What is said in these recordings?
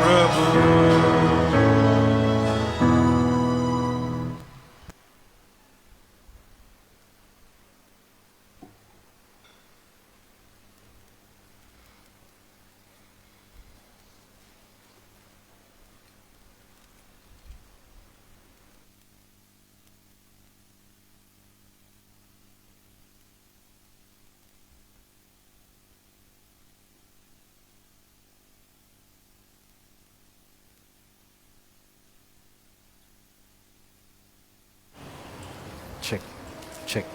ప్రభు. Check check.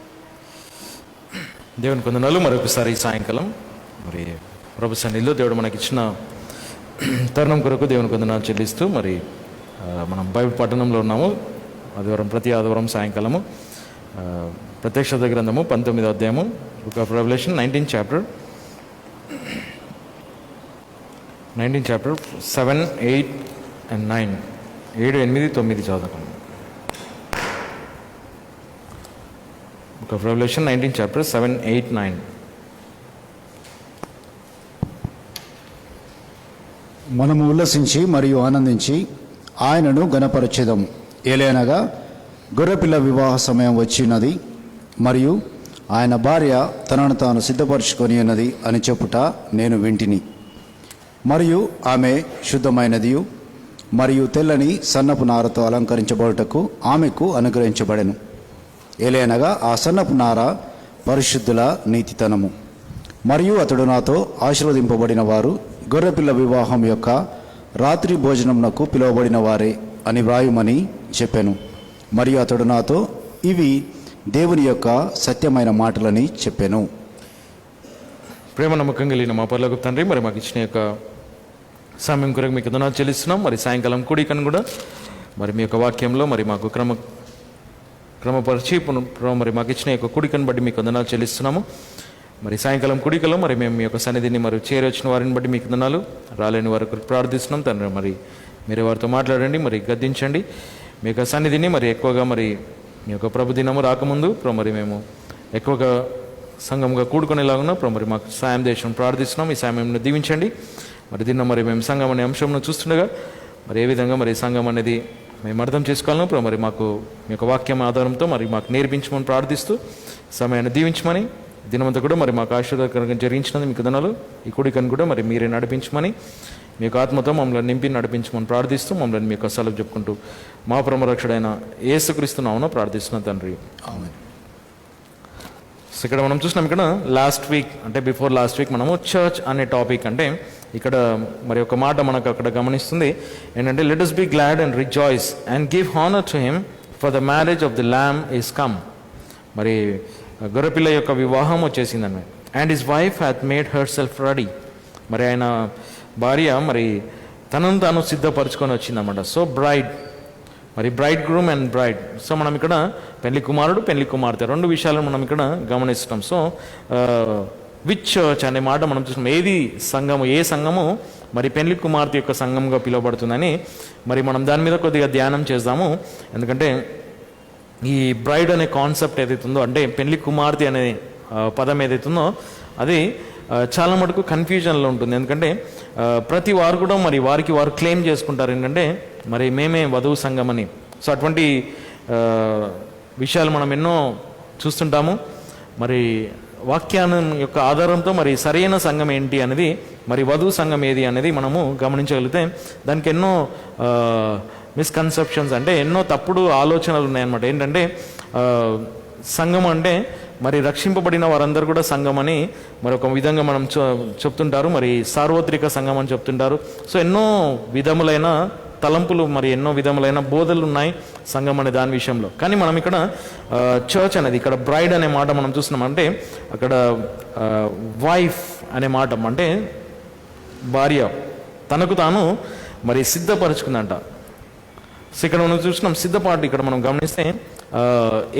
దేవుని కొందనాలు మరొకసారి సాయంకాలం మరి ప్రభు సన్నిధిలో దేవుడు మనకిచ్చిన తరుణం కొరకు దేవుని కొందనాలు చెల్లిస్తూ మరి మనం బైబిల్ పట్టణంలో ఉన్నాము. ప్రతి ఆదివారం సాయంకాలము ప్రత్యక్షత గ్రంథము 19వ అధ్యాయము, book of revolution 19th chapter 7, 8 and 9. 7, 8, 9 చదువుతాం. Book of Revelation 19th chapter 7, 8, 9. మనము ఉల్లసించి మరియు ఆనందించి ఆయనను గణపరచెదము. ఏలైనగా గొర్రెపిల్ల వివాహ సమయం వచ్చినది, మరియు ఆయన భార్య తనను తాను సిద్ధపరచుకొని ఉన్నది అని చెప్పుట నేను వింటిని. మరియు ఆమె శుద్ధమైనదియు మరియు తెల్లని సన్నపు నారతో అలంకరించబడుటకు ఆమెకు అనుగ్రహించబడెను. ఏలైనగా ఆ సన్నపు నార పరిశుద్ధుల నీతితనము. మరియు అతడు నాతో, ఆశీర్వదింపబడిన వారు గొర్రెపిల్ల వివాహం యొక్క రాత్రి భోజనమునకు పిలువబడిన వారే అని వ్రాయుమని చెప్పాను. మరియు అతడు నాతో, ఇవి దేవుని యొక్క సత్యమైన మాటలని చెప్పాను. ప్రేమ నమ్మకం కలిగిన మా పరలోకపు తండ్రి, మరి మాకు ఇచ్చిన యొక్క సమయం కొరకు మీకు వందనాలు చెల్లిస్తున్నాం. మరి సాయంకాలం కూడికను కూడా మరి మీ యొక్క వాక్యంలో మరి మాకు క్రమపరిచి మరి మాకు ఇచ్చిన యొక్క కూడికను బట్టి మీకు వందనాలు చెల్లిస్తున్నాము. మరి సాయంకాలం కూడికలో మరి మేము మీ యొక్క సన్నిధిని మరి చేరొచ్చిన వారిని బట్టి మీకు వందనాలు. రాలేని వారి కొరకు ప్రార్థిస్తున్నాం తండ్రి. మరి మీరు వారితో మాట్లాడండి, మరి గద్దించండి. మీ యొక్క సన్నిధిని మరి ఎక్కువగా మరి మీ యొక్క ప్రభు దినము రాకముందు మరి మేము ఎక్కువగా సంఘంగా కూడుకునేలాగున్నా మరి మాకు సాయం దేశం ప్రార్థిస్తున్నాం. ఈ సాయంను దీవించండి. మరి దీన్ని మరి మేము సంఘం అనే అంశంను చూస్తుండగా మరి ఏ విధంగా మరి సంఘం అనేది మేము అర్థం చేసుకోవాలను మరి మాకు మీ యొక్క వాక్యం ఆధారంతో మరి మాకు నేర్పించమని ప్రార్థిస్తూ సమయాన్ని దీవించమని, దినమంతా కూడా మరి మాకు ఆశీర్వాదకరంగా జరిగించినది మీకు దినాలు ఈ కూడికను కూడా మరి మీరే నడిపించమని, మీ యొక్క ఆత్మతో మమ్మల్ని నింపి నడిపించమని ప్రార్థిస్తూ మమ్మల్ని మీ యొక్క సెలవు చెప్పుకుంటూ మా పరమరక్షుడైన యేసుక్రీస్తు నామమున ప్రార్థిస్తున్నాం తండ్రి. ఆమేన్. సో ఇక్కడ మనం చూసినాం, ఇక్కడ లాస్ట్ వీక్ అంటే బిఫోర్ లాస్ట్ వీక్ మనము చర్చ్ అనే టాపిక్ అంటే ఇక్కడ మరి ఒక మాట మనకు అక్కడ గమనిస్తుంది ఏంటంటే, let us be glad and rejoice and give honor to him for the marriage of the lamb is come. మరి గొర్రెపిల్ల యొక్క వివాహం వచ్చేసిందన్నమాట. And his wife hath made herself ready. మరి ఆయన భార్య మరి తనను తాను సిద్ధపరచుకొని వచ్చిందన్నమాట. సో బ్రైడ్, మరి bride groom and bride. So మనం ఇక్కడ పెళ్లి కుమారుడు పెళ్లి కుమార్తె రెండు విషయాలను మనం ఇక్కడ గమనిస్తున్నాం. సో విచ్ చర్చ్ అనే మాట మనం చూసాం. ఏది సంఘము, ఏ సంఘము మరి పెళ్లి కుమార్తె యొక్క సంఘంగా పిలువబడుతుందని మరి మనం దాని మీద కొద్దిగా ధ్యానం చేద్దాము. ఎందుకంటే ఈ బ్రైడ్ అనే కాన్సెప్ట్ ఏదైతుందో, అంటే పెళ్లి కుమార్తె అనే పదం ఏదైతుందో అది చాలా మటుకు కన్ఫ్యూజన్లో ఉంటుంది. ఎందుకంటే ప్రతి వారు కూడా మరి వారికి వారు క్లెయిమ్ చేసుకుంటారు ఏంటంటే మరి మేమే వధువు సంఘం అని. సో అటువంటి విషయాలు మనం ఎన్నో చూస్తుంటాము. మరి వాక్యాన్ని యొక్క ఆధారంతో మరి సరైన సంఘం ఏంటి అనేది, మరి వధువు సంఘం ఏది అనేది మనము గమనించగలిగితే దానికి ఎన్నో మిస్కన్సెప్షన్స్ అంటే ఎన్నో తప్పుడు ఆలోచనలు ఉన్నాయన్నమాట. ఏంటంటే సంఘం అంటే మరి రక్షింపబడిన వారందరూ కూడా సంఘం అని మరి ఒక విధంగా మనం చెప్తుంటారు. మరి సార్వత్రిక సంఘం అని చెప్తుంటారు. సో ఎన్నో విధములైన తలంపులు, మరి ఎన్నో విధములైన బోధలు ఉన్నాయి సంఘం అనే దాని విషయంలో. కానీ మనం ఇక్కడ చర్చ్ అనేది, ఇక్కడ బ్రైడ్ అనే మాట మనం చూస్తున్నాం. అంటే అక్కడ వైఫ్ అనే మాట అంటే భార్య తనకు తాను మరి సిద్ధపరచుకుందంట. సో ఇక్కడ మనం చూసినాం సిద్ధపాటు. ఇక్కడ మనం గమనిస్తే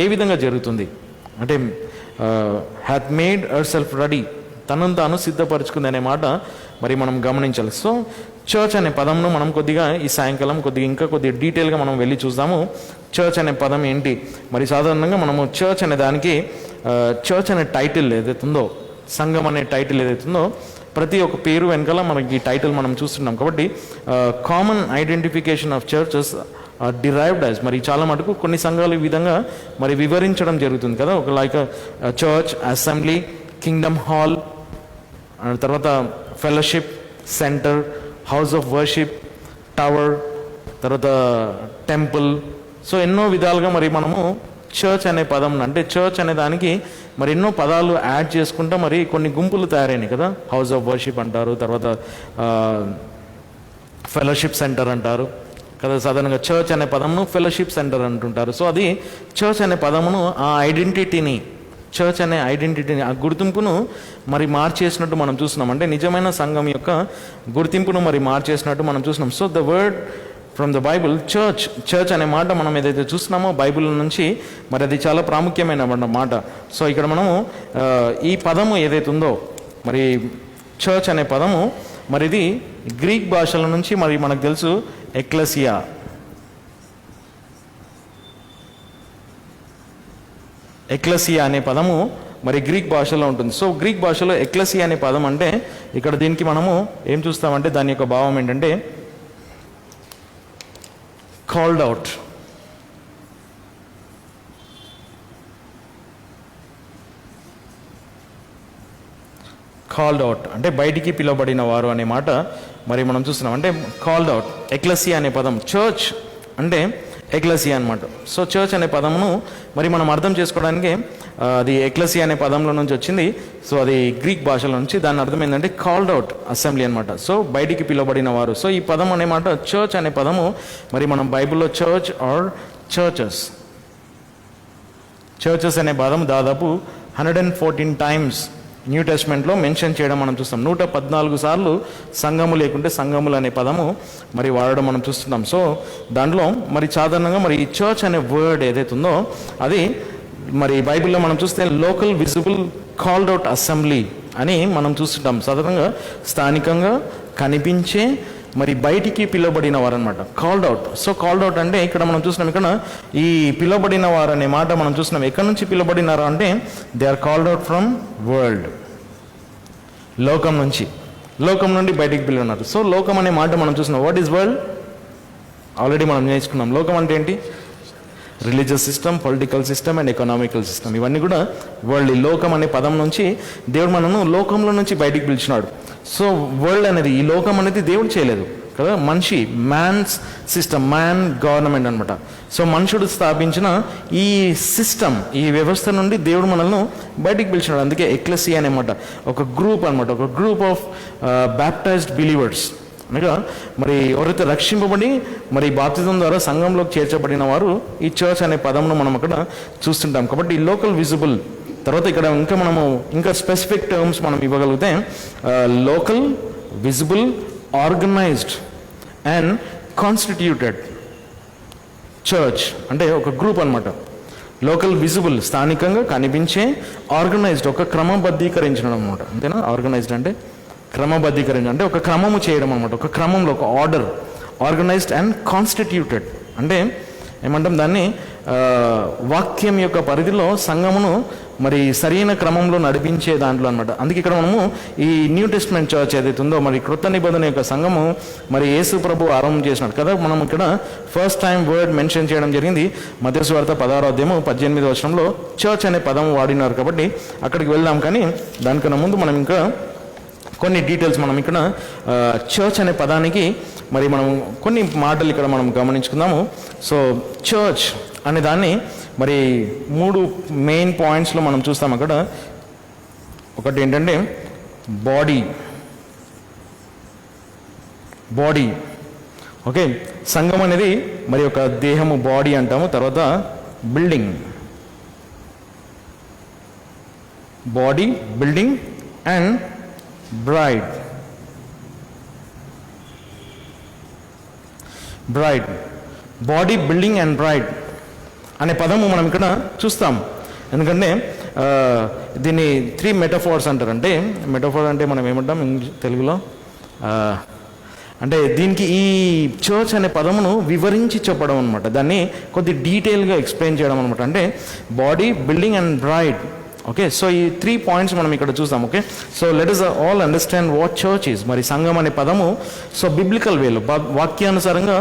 ఏ విధంగా జరుగుతుంది అంటే hath made herself ready, తనను తాను సిద్ధపరచుకుంది అనే మాట మరి మనం గమనించాలి. సో చర్చ్ అనే పదంను మనం కొద్దిగా ఈ సాయంకాలం ఇంకా కొద్దిగా డీటెయిల్గా మనం వెళ్ళి చూద్దాము. చర్చ్ అనే పదం ఏంటి? మరి సాధారణంగా మనము చర్చ్ అనే దానికి చర్చ్ అనే టైటిల్ ఏదైతుందో, సంఘం అనే టైటిల్ ఏదైతుందో ప్రతి ఒక్క పేరు వెనకాల మనకి టైటిల్ మనం చూస్తున్నాం. కాబట్టి common identification of churches are derived as, మరి చాలా మటుకు కొన్ని సంఘాలు ఈ విధంగా మరి వివరించడం జరుగుతుంది కదా. ఒక like church, assembly, kingdom hall, తర్వాత fellowship centre, house of worship, tower, తర్వాత టెంపుల్. సో ఎన్నో విధాలుగా మరి మనము చర్చ్ అనే పదం, అంటే చర్చ్ అనే దానికి మరి ఎన్నో పదాలు యాడ్ చేసుకుంటా మరి కొన్ని గుంపులు తయారైనాయి కదా. హౌస్ ఆఫ్ వర్షిప్ అంటారు, తర్వాత ఫెలోషిప్ సెంటర్ అంటారు కదా. సాధారణంగా చర్చ్ అనే పదమును ఫెలోషిప్ సెంటర్ అంటుంటారు. సో అది చర్చ్ అనే పదమును, ఆ ఐడెంటిటీని, చర్చ్ అనే ఐడెంటిటీని, ఆ గుర్తింపును మరి మార్చేసినట్టు మనం చూస్తున్నాం. అంటే నిజమైన సంఘం యొక్క గుర్తింపును మరి మార్చేసినట్టు మనం చూస్తున్నాం. So the word from the Bible, church అనే మాట మనం ఏదైతే చూస్తున్నామో బైబిల్ నుంచి, మరి అది చాలా ప్రాముఖ్యమైన మాట. సో ఇక్కడ మనము ఈ పదము ఏదైతే ఉందో, మరి చర్చ్ అనే పదము, మరి ఇది గ్రీక్ భాషల నుంచి, మరి మనకు తెలుసు ఎక్లెసియా. ఎక్లెసియా అనే పదము మరి గ్రీక్ భాషలో ఉంటుంది. సో గ్రీక్ భాషలో ఎక్లెసియా అనే పదం అంటే, ఇక్కడ దీనికి మనము ఏం చూస్తామంటే దాని యొక్క భావం ఏంటంటే కాల్డ్ అవుట్. కాల్డ్ అవుట్ అంటే బయటికి పిలువబడిన వారు అనే మాట మరి మనం చూస్తున్నాం. అంటే కాల్డ్ అవుట్, ఎక్లెసియా అనే పదం, చర్చ్ అంటే ఎక్లెసియా అనమాట. సో చర్చ్ అనే పదమును మరి మనం అర్థం చేసుకోవడానికి అది ఎక్లెసియా అనే పదంలో నుంచి వచ్చింది. సో అది గ్రీక్ భాషలో నుంచి, దాని అర్థం ఏంటంటే కాల్డ్ అవుట్ అసెంబ్లీ అనమాట. సో బయటికి పిలువబడిన వారు. సో ఈ పదం అనే మాట, చర్చ్ అనే పదము మరి మనం బైబిల్లో చర్చ్ ఆర్ చర్చెస్ అనే పదం దాదాపు 114 టైమ్స్ న్యూ టెస్ట్మెంట్లో మెన్షన్ చేయడం మనం చూస్తాం. 114 సార్లు సంఘము లేకుంటే సంఘములు అనే పదము మరి వాడడం మనం చూస్తున్నాం. సో దాంట్లో మరి సాధారణంగా మరి ఈ చర్చ్ అనే వర్డ్ ఏదైతే ఉందో అది మరి బైబిల్లో మనం చూస్తే local visible called out assembly అని మనం చూస్తుంటాం. సాధారణంగా స్థానికంగా కనిపించే మరి బయటికి పిలువబడిన వారు అనమాట, called out. So called out అంటే ఇక్కడ మనం చూస్తున్నాం, ఇక్కడ ఈ పిలువబడిన వారు అనే మాట మనం చూస్తున్నాం. ఎక్కడి నుంచి పిలువబడినారు అంటే they are called out from world, లోకం నుంచి, లోకం నుండి బయటికి పిలువన్నారు. సో లోకం అనే మాట మనం చూస్తున్నాం. What is world? ఆల్రెడీ మనం నేర్చుకున్నాం. లోకం అంటే ఏంటి? Religious system, political system and economical system, ఇవన్నీ కూడా వరల్డ్. ఈ లోకం అనే పదం నుంచి దేవుడు మనను లోకంలో నుంచి బయటికి పిలిచినాడు. సో వరల్డ్ అనేది, ఈ లోకం అనేది దేవుడు చేయలేదు కదా, మనిషి, మ్యాన్స్ సిస్టమ్, మ్యాన్ గవర్నమెంట్ అనమాట. సో మనుషుడు స్థాపించిన ఈ సిస్టమ్, ఈ వ్యవస్థ నుండి దేవుడు మనల్ని బయటికి పిలిచినాడు. అందుకే ఎక్లెసియా అనమాట, ఒక గ్రూప్ అనమాట, ఒక గ్రూప్ ఆఫ్ బ్యాప్టైజ్డ్ బిలీవర్స్. అనగా మరి ఎవరైతే రక్షింపబడి మరి బాప్తిజం ద్వారా సంఘంలోకి చేర్చబడిన వారు ఈ చర్చ్ అనే పదమును మనం అక్కడ చూస్తుంటాం. కాబట్టి ఈ లోకల్ విజిబుల్, తర్వాత ఇక్కడ ఇంకా మనము ఇంకా స్పెసిఫిక్ టర్మ్స్ మనం ఇవ్వగలిగితే local visible organised and constituted church అంటే ఒక గ్రూప్ అనమాట. లోకల్ విజిబుల్ స్థానికంగా కనిపించే, ఆర్గనైజ్డ్ ఒక క్రమబద్ధీకరించడం అనమాట. అంతేనా? ఆర్గనైజ్డ్ అంటే క్రమబద్ధీకరించడం, అంటే ఒక క్రమము చేయడం అనమాట, ఒక క్రమంలో ఒక ఆర్డర్. ఆర్గనైజ్డ్ అండ్ కాన్స్టిట్యూటెడ్ అంటే ఏమంటాం దాన్ని, వాక్యం యొక్క పరిధిలో సంఘమును మరి సరైన క్రమంలో నడిపించే దాంట్లో అనమాట. అందుకే ఇక్కడ మనము ఈ న్యూ టెస్ట్మెంట్ చర్చ్ ఏదైతే ఉందో, మరి క్రొత్త నిబంధన యొక్క సంఘము మరి యేసు ప్రభు ఆరంభం చేసినాడు కదా. మనం ఇక్కడ ఫస్ట్ టైం వర్డ్ మెన్షన్ చేయడం జరిగింది మత్తయి సువార్త 16వ అధ్యాయము 18వ వచనంలో చర్చ్ అనే పదం వాడినారు. కాబట్టి అక్కడికి వెళ్దాం. కానీ దానికన్నా ముందు మనం ఇంకా కొన్ని డీటెయిల్స్ మనం ఇక్కడ చర్చ్ అనే పదానికి మరి మనం కొన్ని మాటలు ఇక్కడ మనం గమనించుకుందాము. సో చర్చ్ అనే దాన్ని మరి 3 మెయిన్ పాయింట్స్లో మనం చూస్తాం. అక్కడ ఒకటి ఏంటంటే బాడీ. ఓకే, సంఘం అనేది మరి ఒక దేహము, బాడీ అంటాము. తర్వాత building, body, building and braid. Body, building and braid అనే పదము మనం ఇక్కడ చూస్తాం. ఎందుకంటే దీన్ని 3 మెటఫోర్స్ అంటారు. అంటే మెటఫోర్ అంటే మనం ఏమంటాం తెలుగులో, అంటే దీనికి ఈ చర్చ్ అనే పదమును వివరించి చెప్పడం అనమాట. దాన్ని కొద్ది డీటెయిల్గా ఎక్స్ప్లెయిన్ చేయడం అనమాట. అంటే body, building and braid. Okay, so ఈ 3 పాయింట్స్ మనం ఇక్కడ చూద్దాం. Okay, so let us all understand what church is. మరి సంఘం అనే పదము సో బిబ్లికల్ వేలో వాక్యానుసారంగా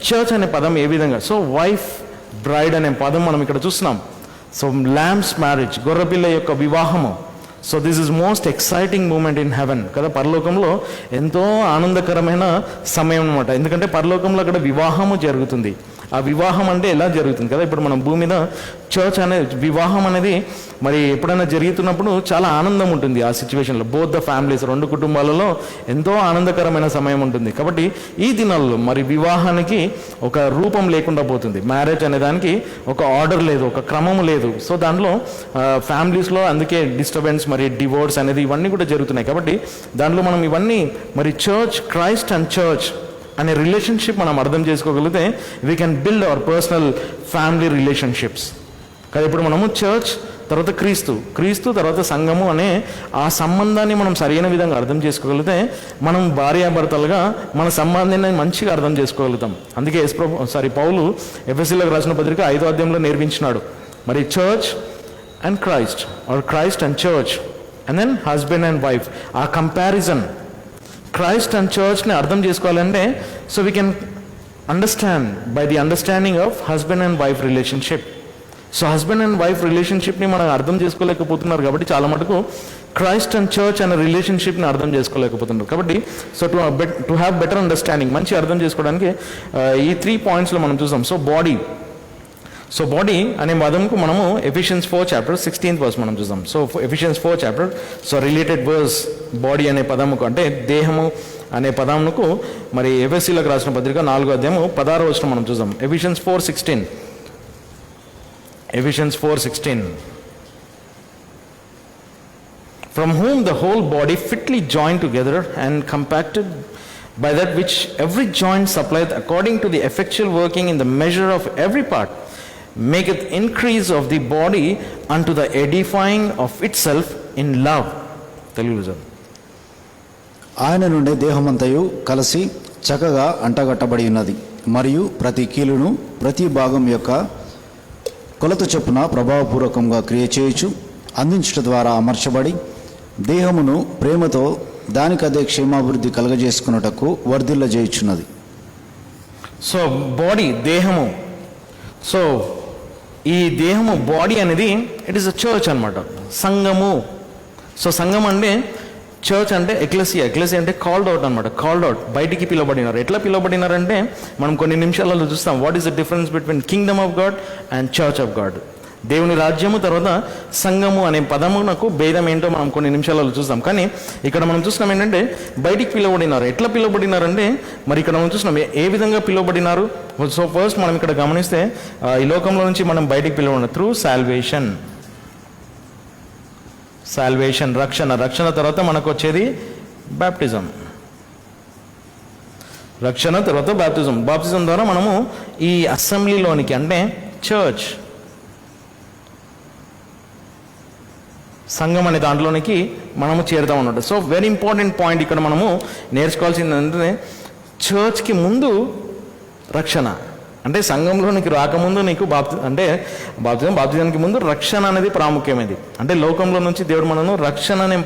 చర్చ్ అనే పదం ఏ విధంగా, సో వైఫ్ బ్రైడ్ అనే పదం మనం ఇక్కడ చూస్తున్నాం. సో ల్యాంబ్స్ మ్యారేజ్, గొర్రెపిల్ల యొక్క వివాహము. So this is most exciting moment in heaven కదా. పరలోకంలో ఎంతో ఆనందకరమైన సమయం అనమాట. ఎందుకంటే పరలోకంలో అక్కడ వివాహము జరుగుతుంది. ఆ వివాహం అంటే ఎలా జరుగుతుంది కదా. ఇప్పుడు మనం భూమి మీద చర్చ్ అనే వివాహం అనేది మరి ఎప్పుడైనా జరుగుతున్నప్పుడు చాలా ఆనందం ఉంటుంది ఆ సిచ్యువేషన్లో. బోత్ ద ఫ్యామిలీస్, 2 కుటుంబాలలో ఎంతో ఆనందకరమైన సమయం ఉంటుంది. కాబట్టి ఈ దినాల్లో మరి వివాహానికి ఒక రూపం లేకుండా పోతుంది. మ్యారేజ్ అనే దానికి ఒక ఆర్డర్ లేదు, ఒక క్రమం లేదు. సో దాంట్లో ఫ్యామిలీస్లో అందుకే డిస్టర్బెన్స్, మరి డివోర్స్ అనేది ఇవన్నీ కూడా జరుగుతున్నాయి. కాబట్టి దాంట్లో మనం ఇవన్నీ మరి చర్చ్, క్రైస్ట్ అండ్ చర్చ్ అనే రిలేషన్షిప్ మనం అర్థం చేసుకోగలిగితే we can build our personal family relationships కదా. ఇప్పుడు మనము చర్చ్ తర్వాత క్రీస్తు తర్వాత సంఘము అనే ఆ సంబంధాన్ని మనం సరైన విధంగా అర్థం చేసుకోగలిగితే మనం భార్యాభర్తలుగా మన సంబంధాన్ని మంచిగా అర్థం చేసుకోగలుగుతాం. అందుకే పౌలు ఎఫెసీయులకు రాసిన పత్రిక 5వ అధ్యాయంలో నేర్పించినాడు. మరి church and Christ or Christ and church and then husband and wife, ఆ కంపారిజన్ క్రైస్ట్ అండ్ చర్చ్ని అర్థం చేసుకోవాలంటే so we can understand by the understanding of husband and wife relationship. So husband and wife రిలేషన్షిప్ని మనం అర్థం చేసుకోలేకపోతున్నారు. కాబట్టి చాలా మటుకు క్రైస్ట్ అండ్ చర్చ్ అనే రిలేషన్షిప్ని అర్థం చేసుకోలేకపోతున్నారు. కాబట్టి so to have better understanding, మంచి అర్థం చేసుకోవడానికి ఈ 3 పాయింట్స్లో మనం చూసాం. సో బాడీ అనే పదంకు మనము ఎఫిషియన్స్ 4 చాప్టర్ 16th వర్స్ మనం చూద్దాం. So Ephesians 4 chapter so related verse body అనే పదముకు అంటే దేహము అనే పదమునకు మరి ఎఫెసీయులకు రాసిన పత్రిక 4వ అధ్యాయము 16వ వచనం మనం చూద్దాం. Ephesians 4:16 From whom the whole body fitly joined together and compacted by that which every joint supplieth according to the effectual working in the measure of every part, maketh increase of the body unto the edifying of itself in love. Telugu sir. ఆయన నుండి దేహమంతయు కలిసి చక్కగా అంటగట్టబడి ఉన్నది, మరియు ప్రతి కీలును ప్రతి భాగం యొక్క కొలత చొప్పున ప్రభావపూర్వకంగా క్రియ చేయుచు అందించడం ద్వారా అమర్చబడి దేహమును ప్రేమతో దానికదే క్షేమాభివృద్ధి కలగజేసుకున్నటకు వర్ధిల్ల చేయుచున్నది. సో బాడీ దేహము, సో ఈ దేహము బాడీ అనేది ఇట్ ఈస్ అ చర్చ్ అనమాట, సంఘము. సో సంఘం అంటే చర్చ్ అంటే ఎక్లెసియా అంటే కాల్డ్ అవుట్ అనమాట. కాల్డ్ అవుట్, బయటికి పిలువబడినారు. ఎట్లా పిలువబడినారంటే మనం కొన్ని నిమిషాలలో చూస్తాం what is the difference between kingdom of God and church of God. దేవుని రాజ్యము తర్వాత సంఘము అనే పదమునకు భేదం ఏంటో మనం కొన్ని నిమిషాలలో చూస్తాం. కానీ ఇక్కడ మనం చూస్తున్నాం ఏంటంటే బయటికి పిలువబడినారు. ఎట్లా పిలువబడినారంటే మరి ఇక్కడ మనం చూస్తున్నాం ఏ విధంగా పిలువబడినారు. సో ఫస్ట్ మనం ఇక్కడ గమనిస్తే ఈ లోకంలో నుంచి మనం బయటికి పిలువబడిన త్రూ సాల్వేషన్, రక్షణ తర్వాత మనకు వచ్చేది బ్యాప్టిజం. రక్షణ తర్వాత బాప్టిజం ద్వారా మనము ఈ అసెంబ్లీలోనికి అంటే చర్చ్ సంఘం అనే దాంట్లోనికి మనము చేరుతాం అన్నట్టు. సో వెరీ ఇంపార్టెంట్ పాయింట్ ఇక్కడ మనము నేర్చుకోవాల్సింది ఏంటంటే చర్చ్కి ముందు రక్షణ అంటే సంఘంలోనికి రాకముందు నీకు బాప్తిజానికి ముందు రక్షణ అనేది ప్రాముఖ్యమైనది. అంటే లోకంలో నుంచి దేవుడు మనను రక్షణ అనే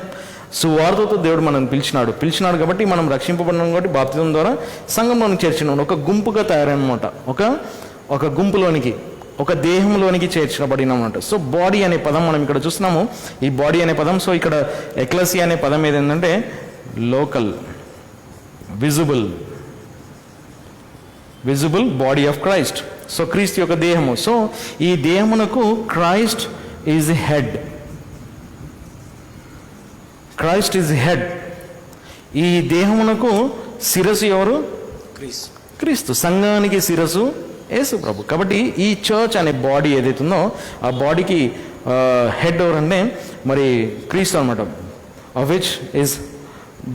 సువార్తతో దేవుడు మనల్ని పిలిచినాడు కాబట్టి మనం రక్షింపబడినాం కాబట్టి బాప్తిజం ద్వారా సంఘంలోనికి చేర్చినాడు. ఒక గుంపుగా తయారనమాట, ఒక గుంపులోనికి ఒక దేహంలోనికి చేర్చబడినమాట. సో బాడీ అనే పదం మనం ఇక్కడ చూస్తున్నాము. ఈ బాడీ అనే పదం సో ఇక్కడ ఎక్లెసియా అనే పదం ఏదంటే local, visible body of Christ. So క్రీస్తు యొక్క దేహము. సో ఈ దేహమునకు క్రైస్ట్ ఈజ్ హెడ్. ఈ దేహమునకు శిరస్సు ఎవరు? క్రీస్తు. సంఘానికి శిరస్సు యేసు ప్రభు. కాబట్టి ఈ చర్చ్ అనే బాడీ ఏదైతుందో ఆ బాడీకి హెడ్ ఎవరంటే మరి క్రీస్తు అనమాట. Of which is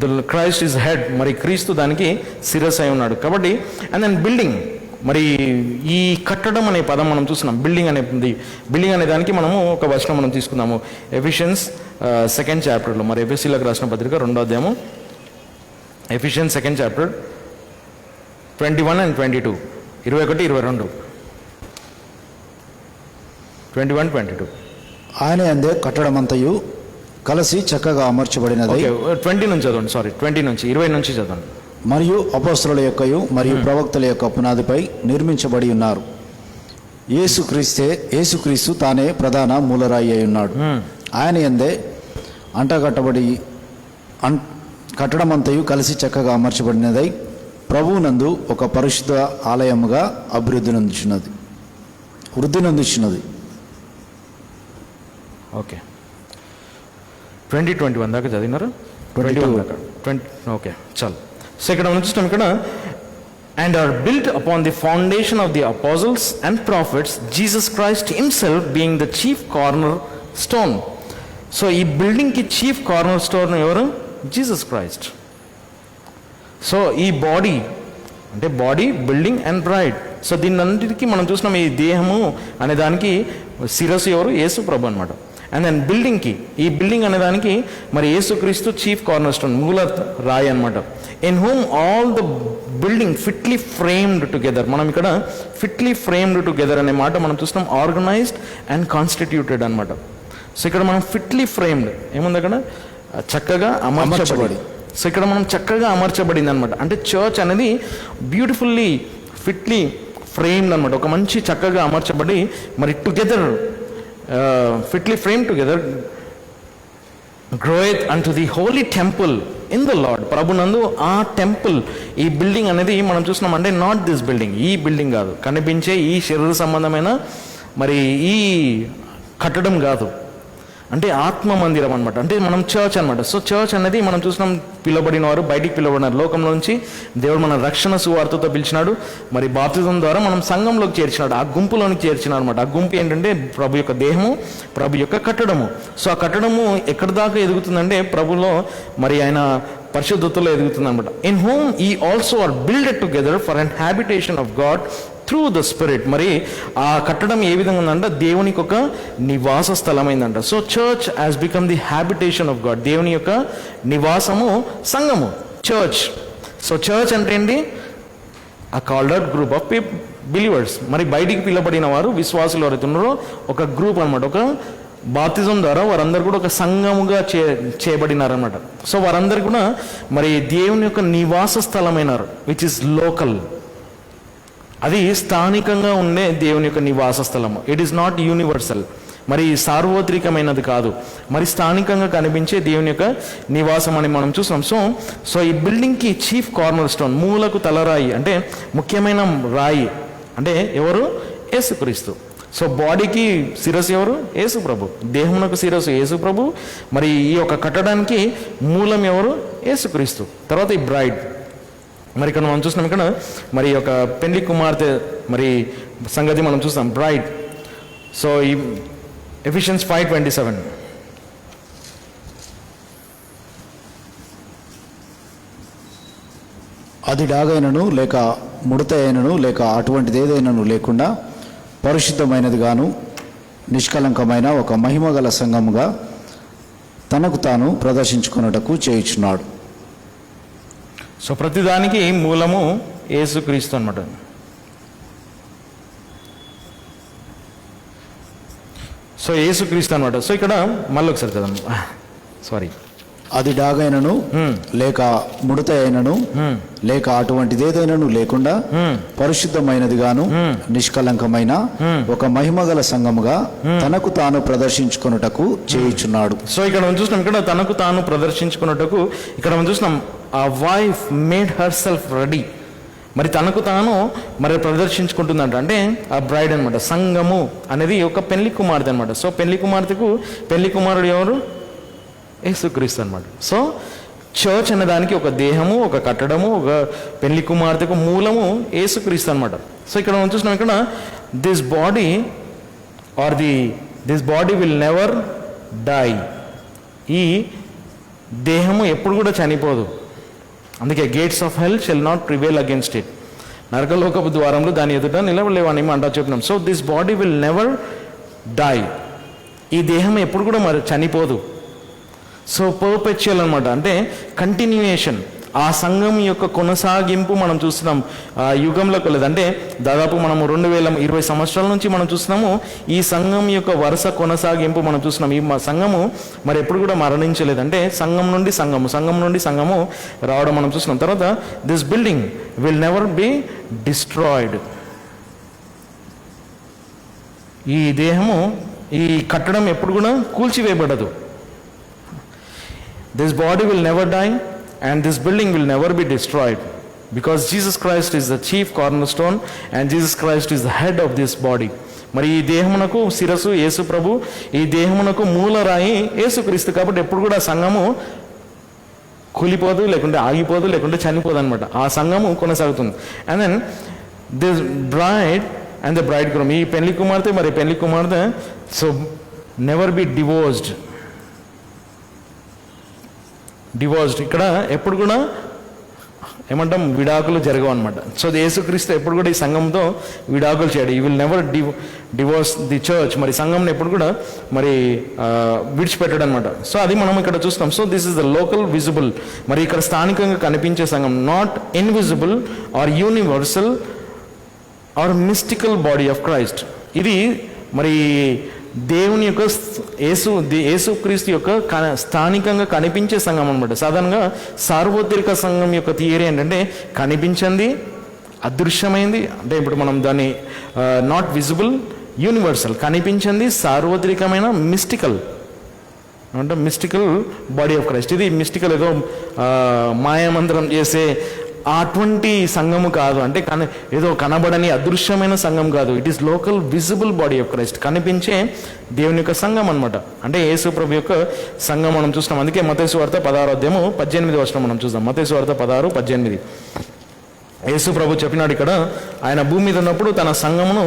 the Christ is head. మరి క్రీస్తు దానికి శిరస్సు అయి ఉన్నాడు. కాబట్టి అండ్ దెన్ బిల్డింగ్, మరి ఈ కట్టడం అనే పదం మనం చూస్తున్నాం. బిల్డింగ్ అనే దానికి మనము ఒక వచనం మనం తీసుకున్నాము. ఎఫిషియన్స్ 2nd చాప్టర్లో మరి ఎఫెసీయులకు రాసిన పత్రిక 2వ అధ్యాయము ఎఫిషియన్స్ 2nd చాప్టర్ 21 and 22, 21, 22. ఆయన యందే కట్టడమంతయు కలిసి చక్కగా అమర్చబడినది. ఓకే, 20 నుంచి చదవండి. సారీ, 20 నుంచి 20 నుంచి చదవండి. మరియు అపోస్తలుల యొక్కయు మరియు ప్రవక్తల యొక్క పునాదిపై నిర్మించబడి ఉన్నారు. యేసుక్రీస్తు తానే ప్రధాన మూలరాయి అయి ఉన్నాడు. ఆయన యందే కట్టడమంతయు కలిసి చక్కగా అమర్చబడినదై ప్రభువునందు ఒక పరిశుద్ధ ఆలయముగా వృద్ధి నొందించినది. ఓకే, 20-21 దాకా చదివినారు. 21 దాకా 20. ఓకే, చాలు. సో ఇక్కడ మనం చూస్తాం, ఇక్కడ and are built upon the foundation of the apostles and prophets, Jesus Christ himself being the chief cornerstone. So ఈ బిల్డింగ్కి చీఫ్ కార్నర్ స్టోన్ ఎవరు? Jesus Christ. సో ఈ బాడీ అంటే body, building and bride. So దీన్నంటికి మనం చూసినాం, ఈ దేహము అనే దానికి శిరస్సు ఎవరు? యేసు ప్రభు అనమాట. అండ్ దెన్ బిల్డింగ్కి, ఈ బిల్డింగ్ అనే దానికి మరి యేసుక్రీస్తు చీఫ్ కార్నర్ స్టోన్, మూల రాయి అనమాట. In whom all the building fitly framed together. మనం ఇక్కడ ఫిట్లీ ఫ్రేమ్డ్ టుగెదర్ అనే మాట మనం చూస్తున్నాం, ఆర్గనైజ్డ్ అండ్ కాన్స్టిట్యూటెడ్ అనమాట. సో ఇక్కడ మనం ఫిట్లీ ఫ్రేమ్డ్ ఏముంది? అక్కడ చక్కగా అమర్చబడి. సో ఇక్కడ మనం చక్కగా అమర్చబడింది అనమాట. అంటే చర్చ్ అనేది బ్యూటిఫుల్లీ ఫిట్లీ ఫ్రేమ్డ్ అనమాట. ఒక మంచి చక్కగా అమర్చబడి మరి together, ఫిట్లీ frame together, గ్రోయత్ unto the Holi temple in the lord. ప్రభునందు ఆ టెంపుల్, ఈ బిల్డింగ్ అనేది మనం చూస్తున్నాం. అంటే నాట్ దిస్ బిల్డింగ్, ఈ బిల్డింగ్ కాదు, కనిపించే ఈ శరీర సంబంధమైన మరి ఈ కట్టడం కాదు, అంటే ఆత్మ మందిరం అనమాట. అంటే మనం చర్చ్ అనమాట. సో చర్చ్ అనేది మనం చూసినాం, పిలువబడిన వారు బయటికి పిలువబడినారు. లోకంలో నుంచి దేవుడు మన రక్షణ సువార్తతో పిలిచినాడు. మరి బాప్తిజం ద్వారా మనం సంఘంలోకి చేర్చినాడు, ఆ గుంపులోనికి చేర్చినాడు అనమాట. ఆ గుంపు ఏంటంటే ప్రభు యొక్క దేహము, ప్రభు యొక్క కట్టడము. సో ఆ కట్టడము ఎక్కడి దాకా ఎదుగుతుందంటే ప్రభులో మరి ఆయన పరిశుద్ధతలో ఎదుగుతుంది అనమాట. In whom ye also are builded together for an habitation of God through the spirit. మరి ఆ కట్టడం ఏ విధంగా ఉందంటే దేవునికి ఒక నివాస స్థలమైందంట. So church has become the habitation of God. దేవుని యొక్క నివాసము సంఘము చర్చ్. సో చర్చ్ అంటే ఏంటి? ఆ called out group of believers. మరి బయటికి పిలబడిన వారు, విశ్వాసులు ఎవరైతే ఉన్నారో ఒక గ్రూప్ అనమాట. ఒక బాప్తిజం ద్వారా వారందరూ కూడా ఒక సంఘముగా చేయబడినారనమాట. సో వారందరూ కూడా మరి దేవుని యొక్క నివాస స్థలమైనారు, విచ్ ఇస్ లోకల్. అది స్థానికంగా ఉండే దేవుని యొక్క నివాస స్థలము. ఇట్ ఈస్ నాట్ యూనివర్సల్, మరి సార్వత్రికమైనది కాదు, మరి స్థానికంగా కనిపించే దేవుని యొక్క నివాసం అని మనం చూస్తాం. సో ఈ బిల్డింగ్కి చీఫ్ కార్నర్ స్టోన్, మూలకు తలరాయి, అంటే ముఖ్యమైన రాయి అంటే ఎవరు? యేసుక్రీస్తు. సో బాడీకి శిరస్సు ఎవరు? యేసు ప్రభు. దేహమునకు శిరస్సు యేసు ప్రభు. మరి ఈ యొక్క కట్టడానికి మూలం ఎవరు? యేసుక్రీస్తు. తర్వాత ఈ బ్రైడ్. మరి ఇక్కడ మనం చూస్తున్నాం, ఇక్కడ మరి ఒక పెళ్లి కుమార్తె మరి సంగతి మనం చూస్తాం, బ్రైడ్. సో ఈ ఎఫిషియన్స్ 5:27. అది డాగైనను లేక ముడత అయినను లేక అటువంటిదేదైనను లేకుండా పరిశుద్ధమైనది గాను నిష్కలంకమైన ఒక మహిమగల సంఘముగా తనకు తాను ప్రదర్శించుకున్నటకు చేయుచున్నాడు. సో ప్రతిదానికి మూలము యేసుక్రీస్తు అనమాట. సో యేసుక్రీస్తు అనమాట. సో ఇక్కడ మళ్ళీ ఒకసారి చదవం, సారీ. అది డాగైనను లేక ముడత అయినను లేక అటువంటిదేదైనను లేకుండా పరిశుద్ధమైనది గాను నిష్కలంకమైన ఒక మహిమగల సంఘముగా తనకు తాను ప్రదర్శించుకున్నటకు చేయుచున్నాడు. సో ఇక్కడ మనం చూసినాం, ఇక్కడ తనకు తాను ప్రదర్శించుకున్నటకు, ఇక్కడ మనం చూసినాం ఆ wife made herself ready. మరి తనకు తాను మరి ప్రదర్శించుకుంటుందంట. అంటే ఆ బ్రైడ్ అనమాట. సంఘము అనేది ఒక పెళ్లి కుమార్తె అనమాట. సో పెళ్లి కుమార్తెకు పెళ్లి కుమారుడు ఎవరు? యేసుక్రీస్తు అనమాట. సో చర్చ్ అనే దానికి ఒక దేహము, ఒక కట్టడము, ఒక పెళ్లి కుమార్తెకు మూలము యేసుక్రీస్తు అనమాట. సో ఇక్కడ మనం చూసినాం, ఇక్కడ this body will never die. ఈ దేహము ఎప్పుడు కూడా చనిపోదు. అందుకే gates of hell shall not prevail against it. నరకలోకపు ద్వారంలో దాని ఎదుట నిలవలేవని అంటా చెప్పినాం. So this body will never die. ఈ దేహం ఎప్పుడు కూడా మరి చనిపోదు. సో పర్పెచువల్ అనమాట. అంటే కంటిన్యూయేషన్. ఆ సంఘం యొక్క కొనసాగింపు మనం చూస్తున్నాం యుగంలోకి వెళ్ళదు. అంటే దాదాపు మనము 2020 సంవత్సరాల నుంచి మనం చూస్తున్నాము ఈ సంఘం యొక్క వరుస కొనసాగింపు మనం చూస్తున్నాం. ఈ సంఘము మరి ఎప్పుడు కూడా మరణించలేదు. అంటే సంఘం నుండి సంఘము రావడం మనం చూస్తున్నాం. తర్వాత this building will never be destroyed. ఈ దేహము, ఈ కట్టడం ఎప్పుడు కూడా కూల్చివేయబడదు. This body will never die and this building will never be destroyed because Jesus Christ is the chief cornerstone and Jesus Christ is the head of this body. మరి ఈ దేహమునకు శిరస్సు యేసు ప్రభు, ఈ దేహమునకు మూలరాయి యేసుక్రీస్తు. కాబట్టి ఎప్పుడు కూడా సంఘము కూలిపోదు, లేకుంటే ఆగిపోదు, లేకుంటే చనిపోదు అనమాట. ఆ సంఘము కొనసాగుతుంది. And then this bride and the bridegroom, ఈ పెళ్లి కుమార్తె సో నెవర్ బి డివోర్స్డ్. ఇక్కడ ఎప్పుడు కూడా ఏమంటాం, విడాకులు జరగవు అనమాట. సో యేసుక్రీస్తు ఎప్పుడు కూడా ఈ సంఘంతో విడాకులు చేయడు. ఈ will never divorce the church. మరి సంఘంని ఎప్పుడు కూడా మరి విడిచిపెట్టడు అనమాట. సో అది మనం ఇక్కడ చూస్తాం. So this is the local visible, మరి ఇక్కడ స్థానికంగా కనిపించే సంఘం, not invisible or universal or mystical body of Christ. ఇది మరి దేవుని యొక్క యేసుక్రీస్తు యొక్క స్థానికంగా కనిపించే సంఘం అనమాట. సాధారణంగా సార్వత్రిక సంఘం యొక్క థియరీ ఏంటంటే కనిపించింది, అదృశ్యమైంది. అంటే ఇప్పుడు మనం దాన్ని నాట్ విజిబుల్, యూనివర్సల్, కనిపించింది, సార్వత్రికమైన, మిస్టికల్ అంటే మిస్టికల్ బాడీ ఆఫ్ క్రైస్ట్. ఇది మిస్టికల్ ఏదో మాయామంత్రం చేసే అటువంటి సంఘము కాదు. అంటే ఏదో కనబడని అదృశ్యమైన సంఘం కాదు. It is local visible body of Christ, కనిపించే దేవుని యొక్క సంఘం అనమాట. అంటే యేసు ప్రభు యొక్క సంఘం మనం చూస్తున్నాం. అందుకే మత్తయి సువార్త 16:18 మనం చూద్దాం. మత్తయి సువార్త 16:18 యేసు ప్రభు చెప్పినాడు ఇక్కడ, ఆయన భూమి మీద ఉన్నప్పుడు తన సంఘమును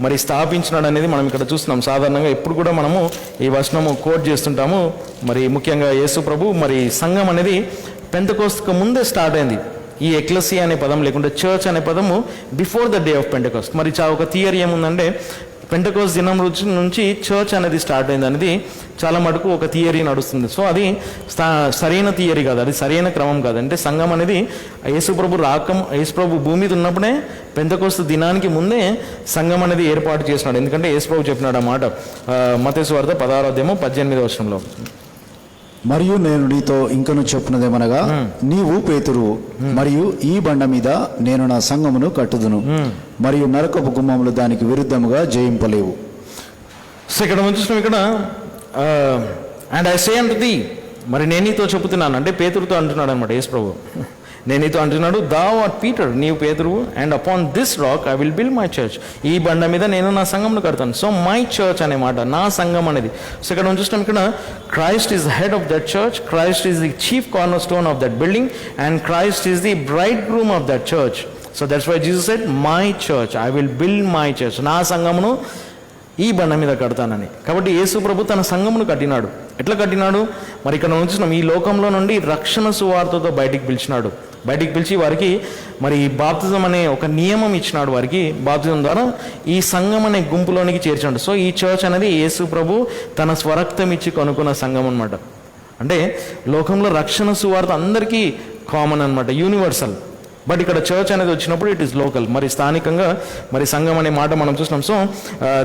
మరి స్థాపించినాడు అనేది మనం ఇక్కడ చూస్తున్నాం. సాధారణంగా ఎప్పుడు కూడా మనము ఈ వచనము కోట్ చేస్తుంటాము. మరి ముఖ్యంగా యేసు ప్రభు మరి సంఘం అనేది పెంతెకోస్తుకు ముందే స్టార్ట్ అయింది. ఈ ఎక్లెసియా అనే పదం, లేకుంటే చర్చ్ అనే పదము before the day of Pentecost. మరి ఒక థియరీ ఏముందంటే పెంటెకోస్ట్ దినం నుంచి చర్చ్ అనేది స్టార్ట్ అయింది అనేది చాలా మటుకు ఒక థియరీ నడుస్తుంది. సో అది సరైన థియరీ కాదు, అది సరైన క్రమం కాదు. అంటే సంఘం అనేది యేసుప్రభు భూమి మీద ఉన్నప్పుడే పెంతెకోస్తు దినానికి ముందే సంఘం అనేది ఏర్పాటు చేసినాడు. ఎందుకంటే యేసుప్రభు చెప్పినాడు ఆ మాట మత్తయి సువార్త 16:18 మరియు నేను నీతో ఇంకను చెప్పున్నదేమనగా, నీవు పేతురు, మరియు ఈ బండ మీద నేను నా సంఘమును కట్టుదును, మరియు నరకపు గుమ్మములు దానికి విరుద్ధముగా జయింపలేవు. సో ఇక్కడ చూస్తున్నాం, ఇక్కడ and I say unto the, మరి నేను నీతో చెబుతున్నాను అంటే పేతురుతో అంటున్నాడు అనమాట యేసు ప్రభు. నేను నీతో అంటున్నాడు, thou art Peter, నీవు పేతురువు, and upon this rock I will build my church, ఈ బండ మీద నేను నా సంఘంను కడతాను. సో మై చర్చ్ అనే మాట, నా సంఘం అనేది. సో ఇక్కడ మనం చూస్తాం, ఇక్కడ Christ is the head of that church, Christ is the chief corner stone of that building, and Christ is the bridegroom of that church. So that's why Jesus said my church, I will build my church, నా సంఘమును ఈ బండ మీద కడతానని. కాబట్టి యేసు ప్రభు తన సంఘమును కట్టినాడు. ఎట్లా కట్టినాడు? మరి ఇక్కడ చూస్తున్నాం, ఈ లోకంలో నుండి రక్షణ సువార్తతో బయటికి పిలిచి వారికి మరి బాప్తిజం అనే ఒక నియమం ఇచ్చినాడు. వారికి బాప్తిజం ద్వారా ఈ సంఘం అనే గుంపులోనికి చేర్చాడు. సో ఈ చర్చ్ అనేది యేసు ప్రభు తన స్వరక్తం ఇచ్చి కొనుక్కున్న సంఘం అనమాట. అంటే లోకంలో రక్షణ సువార్త అందరికీ కామన్ అనమాట, యూనివర్సల్. బట్ ఇక్కడ చర్చ్ అనేది వచ్చినప్పుడు ఇట్ ఈస్ లోకల్, మరి స్థానికంగా మరి సంఘం అనే మాట మనం చూస్తున్నాం. So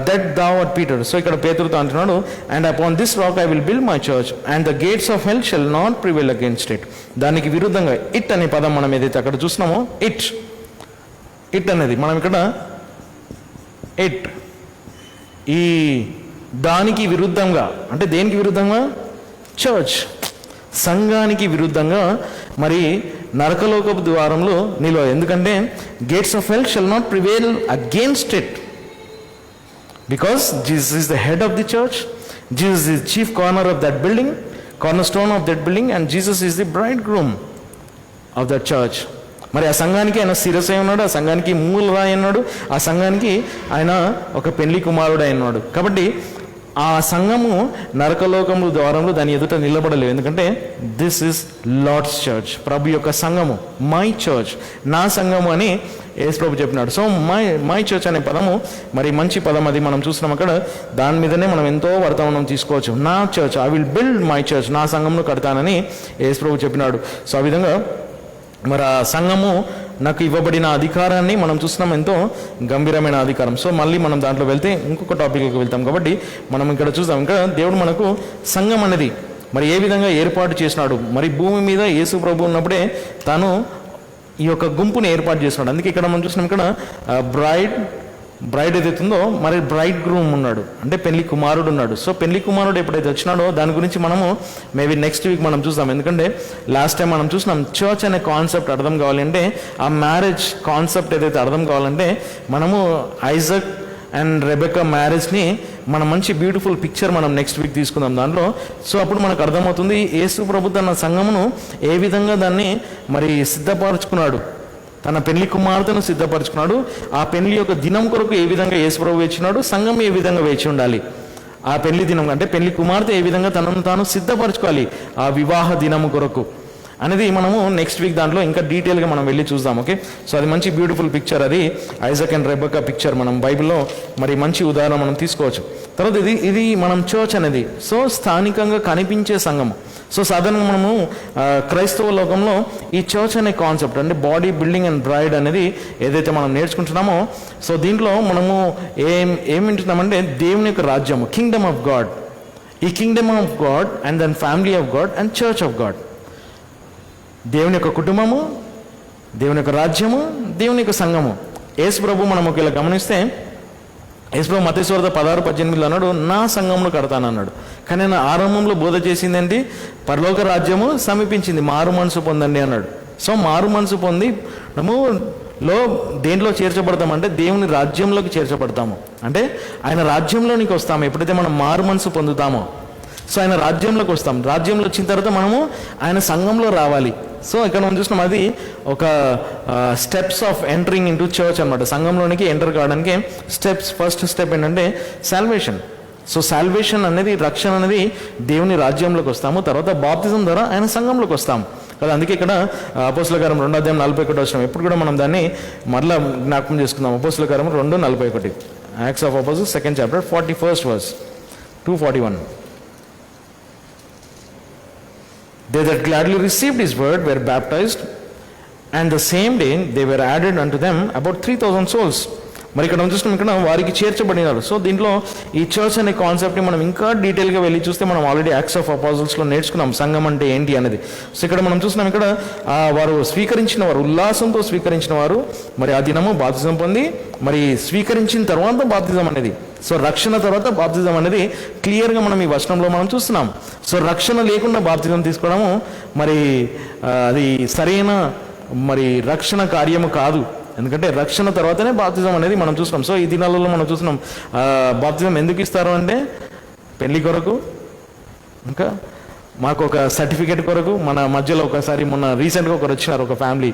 that thou art Peter, so ఇక్కడ పేతురుతో అంటున్నాడు, and upon this rock I will build my church and the gates of hell shall not prevail against it. దానికి విరుద్ధంగా ఇట్ అనే పదం మనం ఏదైతే అక్కడ చూస్తున్నామో, ఇట్ అనేది మనం ఇక్కడ ఈ దానికి విరుద్ధంగా, అంటే దేనికి విరుద్ధంగా? చర్చ్, సంఘానికి విరుద్ధంగా మరి నరకలోకపు ద్వారంలో నిలవ. ఎందుకంటే gates of hell shall not prevail against it, because Jesus is the head of the church, Jesus is chief corner of that building, corner stone of that building, and Jesus is the bridegroom of that church. మరి ఆ సంఘానికి ఆయన శిరస్సు అయి ఉన్నాడు, ఆ సంఘానికి మూలరాయి అన్నాడు, ఆ సంఘానికి ఆయన ఒక పెళ్లి కుమారుడు అయినాడు. కాబట్టి ఆ సంఘము నరకలోకము ద్వారంలో దాని ఎదుట నిలబడలేవు. ఎందుకంటే దిస్ ఇస్ లార్డ్స్ చర్చ్, ప్రభు యొక్క సంఘము, మై చర్చ్, నా సంఘము అని యేసు ప్రభు చెప్పినాడు. సో మై చర్చ్ అనే పదము మరి మంచి పదం, అది మనం చూస్తున్నాం అక్కడ. దాని మీదనే మనం ఎంతో వర్తమానం తీసుకోవచ్చు. నా church, I will build my church, నా సంఘంను కడతానని యేసు ప్రభు చెప్పినాడు. సో ఆ విధంగా మరి ఆ సంఘము నాకు ఇవ్వబడిన అధికారాన్ని మనం చూస్తున్నాం, ఎంతో గంభీరమైన అధికారం. సో మళ్ళీ మనం దాంట్లో వెళ్తే ఇంకొక టాపిక్కి వెళ్తాం. కాబట్టి మనం ఇక్కడ చూద్దాం, ఇంకా దేవుడు మనకు సంఘం అనేది మరి ఏ విధంగా ఏర్పాటు చేసినాడు. మరి భూమి మీద యేసు ప్రభు ఉన్నప్పుడే తాను ఈ యొక్క గుంపుని ఏర్పాటు చేసినాడు. అందుకే ఇక్కడ మనం చూసినాం, ఇక్కడ బ్రైడ్ ఏదైతుందో మరి బ్రైడ్ గ్రూమ్ ఉన్నాడు, అంటే పెళ్లి కుమారుడు ఉన్నాడు. సో పెళ్లి కుమారుడు ఎప్పుడైతే వచ్చినాడో దాని గురించి మనము మేబీ నెక్స్ట్ వీక్ మనం చూస్తాం. ఎందుకంటే లాస్ట్ టైం మనం చూసినాం చర్చ్ అనే కాన్సెప్ట్ అర్థం కావాలంటే, ఆ మ్యారేజ్ కాన్సెప్ట్ ఏదైతే అర్థం కావాలంటే మనము ఐజక్ అండ్ రెబెకా మ్యారేజ్ని మనం మంచి బ్యూటిఫుల్ పిక్చర్ మనం నెక్స్ట్ వీక్ తీసుకుందాం దాంట్లో. సో అప్పుడు మనకు అర్థమవుతుంది యేసు ప్రభు తన సంఘమును ఏ విధంగా దాన్ని మరి సిద్ధపరచుకున్నాడు, తన పెళ్లి కుమార్తెను సిద్ధపరచుకున్నాడు. ఆ పెళ్లి యొక్క దినం కొరకు ఏ విధంగా యేసు ప్రభు వేచినాడు, సంఘం ఏ విధంగా వేచి ఉండాలి. ఆ పెళ్లి దినం అంటే పెళ్లి కుమార్తె ఏ విధంగా తనను తాను సిద్ధపరచుకోవాలి ఆ వివాహ దినము కొరకు అనేది మనము నెక్స్ట్ వీక్ దాంట్లో ఇంకా డీటెయిల్గా మనం వెళ్ళి చూద్దాం. ఓకే, సో అది మంచి బ్యూటిఫుల్ పిక్చర్, అది ఐజక్ అండ్ రెబెకా పిక్చర్ మనం బైబిల్లో మరి మంచి ఉదాహరణ మనం తీసుకోవచ్చు. తర్వాత ఇది మనం చర్చ్ అనేది సో స్థానికంగా కనిపించే సంఘము. సో సాధారణంగా మనము క్రైస్తవ లోకంలో ఈ చర్చ్ అనే కాన్సెప్ట్ అంటే బాడీ బిల్డింగ్ అండ్ బ్రైడ్ అనేది ఏదైతే మనం నేర్చుకుంటున్నామో, సో దీంట్లో మనము ఏం వింటున్నామంటే దేవుని యొక్క రాజ్యము, కింగ్డమ్ ఆఫ్ గాడ్. ఈ kingdom of God and then family of God and church of God. దేవుని యొక్క కుటుంబము, దేవుని యొక్క రాజ్యము, దేవుని యొక్క సంఘము. యేసు ప్రభు మనం ఒకవేళ గమనిస్తే యేసు ప్రభు మత్తయి సువార్త 16:18 అన్నాడు, నా సంఘమును కడతానన్నాడు. కానీ ఆయన ఆరంభంలో బోధ చేసింది ఏంటి, పరలోక రాజ్యము సమీపించింది, మారు మనసు పొందండి అన్నాడు. సో మారు మనసు పొంది దేంట్లో చేర్చబడతామంటే దేవుని రాజ్యంలోకి చేర్చబడతాము. అంటే ఆయన రాజ్యంలోనికి వస్తాము ఎప్పుడైతే మనం మారు మనసు పొందుతామో. సో ఆయన రాజ్యంలోకి వస్తాం, రాజ్యంలో వచ్చిన తర్వాత మనము ఆయన సంఘంలో రావాలి. సో ఇక్కడ మనం చూసినాం అది ఒక steps of entering into church అనమాట. సంఘంలోనికి ఎంటర్ కావడానికి స్టెప్స్. ఫస్ట్ స్టెప్ ఏంటంటే సాల్వేషన్. సో సాల్వేషన్ అనేది, రక్షణ అనేది దేవుని రాజ్యంలోకి వస్తాము. తర్వాత బాప్తిజం ద్వారా ఆయన సంఘంలోకి వస్తాము కదా. అందుకే ఇక్కడ అపోస్తల కార్యం 2:41 వచ్చినాం. ఎప్పుడు కూడా మనం దాన్ని మరలా జ్ఞాపకం చేసుకుందాం. అపోస్తల కార్యం 2:41, acts of apostles 2nd chapter 41st verse 241. They that gladly received his word were baptized, and the same day they were added unto them about 3,000 souls. మరి ఇక్కడ చూస్తున్నాం, ఇక్కడ వారికి చేర్చబడినారు. సో దీంట్లో ఈ చర్చ్ అనే కాన్సెప్ట్ని మనం ఇంకా డీటెయిల్గా వెళ్ళి చూస్తే మనం ఆల్రెడీ యాక్ట్స్ ఆఫ్ అపోజిల్స్లో నేర్చుకున్నాం సంఘం అంటే ఏంటి అనేది. సో ఇక్కడ మనం చూస్తున్నాం, ఇక్కడ వారు స్వీకరించిన వారు, ఉల్లాసంతో స్వీకరించిన వారు మరి ఆ దినము బాప్తిజం పొంది మరి స్వీకరించిన తర్వాత బాప్తిజం అనేది, సో రక్షణ తర్వాత బాప్తిజం అనేది క్లియర్గా మనం ఈ వచనంలో మనం చూస్తున్నాం. సో రక్షణ లేకుండా బాప్తిజం తీసుకోవడము మరి అది సరైన మరి రక్షణ కార్యము కాదు. ఎందుకంటే రక్షణ తర్వాతనే బాప్తిజం అనేది మనం చూస్తున్నాం. సో ఈ దినాలలో మనం చూస్తున్నాం బాప్తిజం ఎందుకు ఇస్తారు అంటే పెళ్లి కొరకు, ఇంకా మాకు ఒక సర్టిఫికేట్ కొరకు. మన మధ్యలో ఒకసారి మొన్న రీసెంట్గా ఒకరు వచ్చినారు, ఒక ఫ్యామిలీ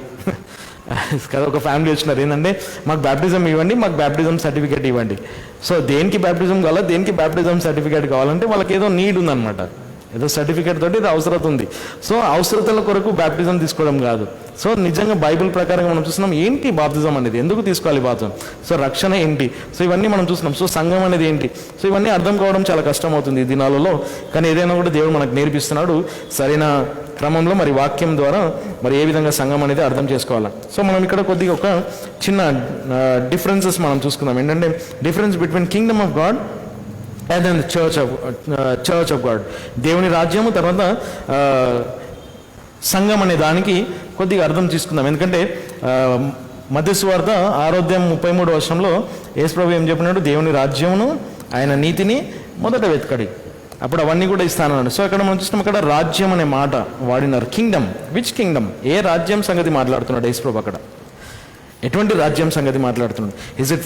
కదా, ఒక ఫ్యామిలీ వచ్చినారు. ఏంటంటే మాకు బ్యాప్టిజం ఇవ్వండి, మాకు బ్యాప్టిజం సర్టిఫికేట్ ఇవ్వండి. సో దేనికి బ్యాప్టిజం కావాలా, దేనికి బ్యాప్టిజం సర్టిఫికేట్ కావాలంటే వాళ్ళకి ఏదో నీడ్ ఉందన్నమాట, ఏదో సర్టిఫికేట్ తోటి ఇది అవసరత ఉంది. సో అవసరతల కొరకు బ్యాప్టిజం తీసుకోవడం కాదు. సో నిజంగా బైబిల్ ప్రకారంగా మనం చూస్తున్నాం ఏంటి బాప్తిజం అనేది, ఎందుకు తీసుకోవాలి బాప్తిజం, సో రక్షణ ఏంటి, సో ఇవన్నీ మనం చూస్తున్నాం. సో సంఘం అనేది ఏంటి, సో ఇవన్నీ అర్థం కావడం చాలా కష్టం అవుతుంది ఈ దినాలలో. కానీ ఏదైనా కూడా దేవుడు మనకు నేర్పిస్తున్నాడు సరైన క్రమంలో, మరి వాక్యం ద్వారా మరి ఏ విధంగా సంఘం అనేది అర్థం చేసుకోవాలి. సో మనం ఇక్కడ కొద్దిగా ఒక చిన్న డిఫరెన్సెస్ మనం చూసుకుందాం. ఏంటంటే difference between kingdom of God and then church of God. దేవుని రాజ్యము తర్వాత సంఘం అనే దానికి కొద్దిగా అర్థం తీసుకుందాం. ఎందుకంటే మత్తయి సువార్త 6:33 వర్షంలో యేసు ప్రభు ఏం చెప్పినాడు, దేవుని రాజ్యమును ఆయన నీతిని మొదట వెతకడి, అప్పుడు అవన్నీ కూడా ఇస్తానన్నాడు. సో అక్కడ మనం చూస్తున్నాం, అక్కడ రాజ్యం అనే మాట వాడినారు. కింగ్డమ్, విచ్ కింగ్డమ్, ఏ రాజ్యం సంగతి మాట్లాడుతున్నాడు యేసు ప్రభు అక్కడ, ఎటువంటి రాజ్యం సంగతి మాట్లాడుతున్నాడు? Is it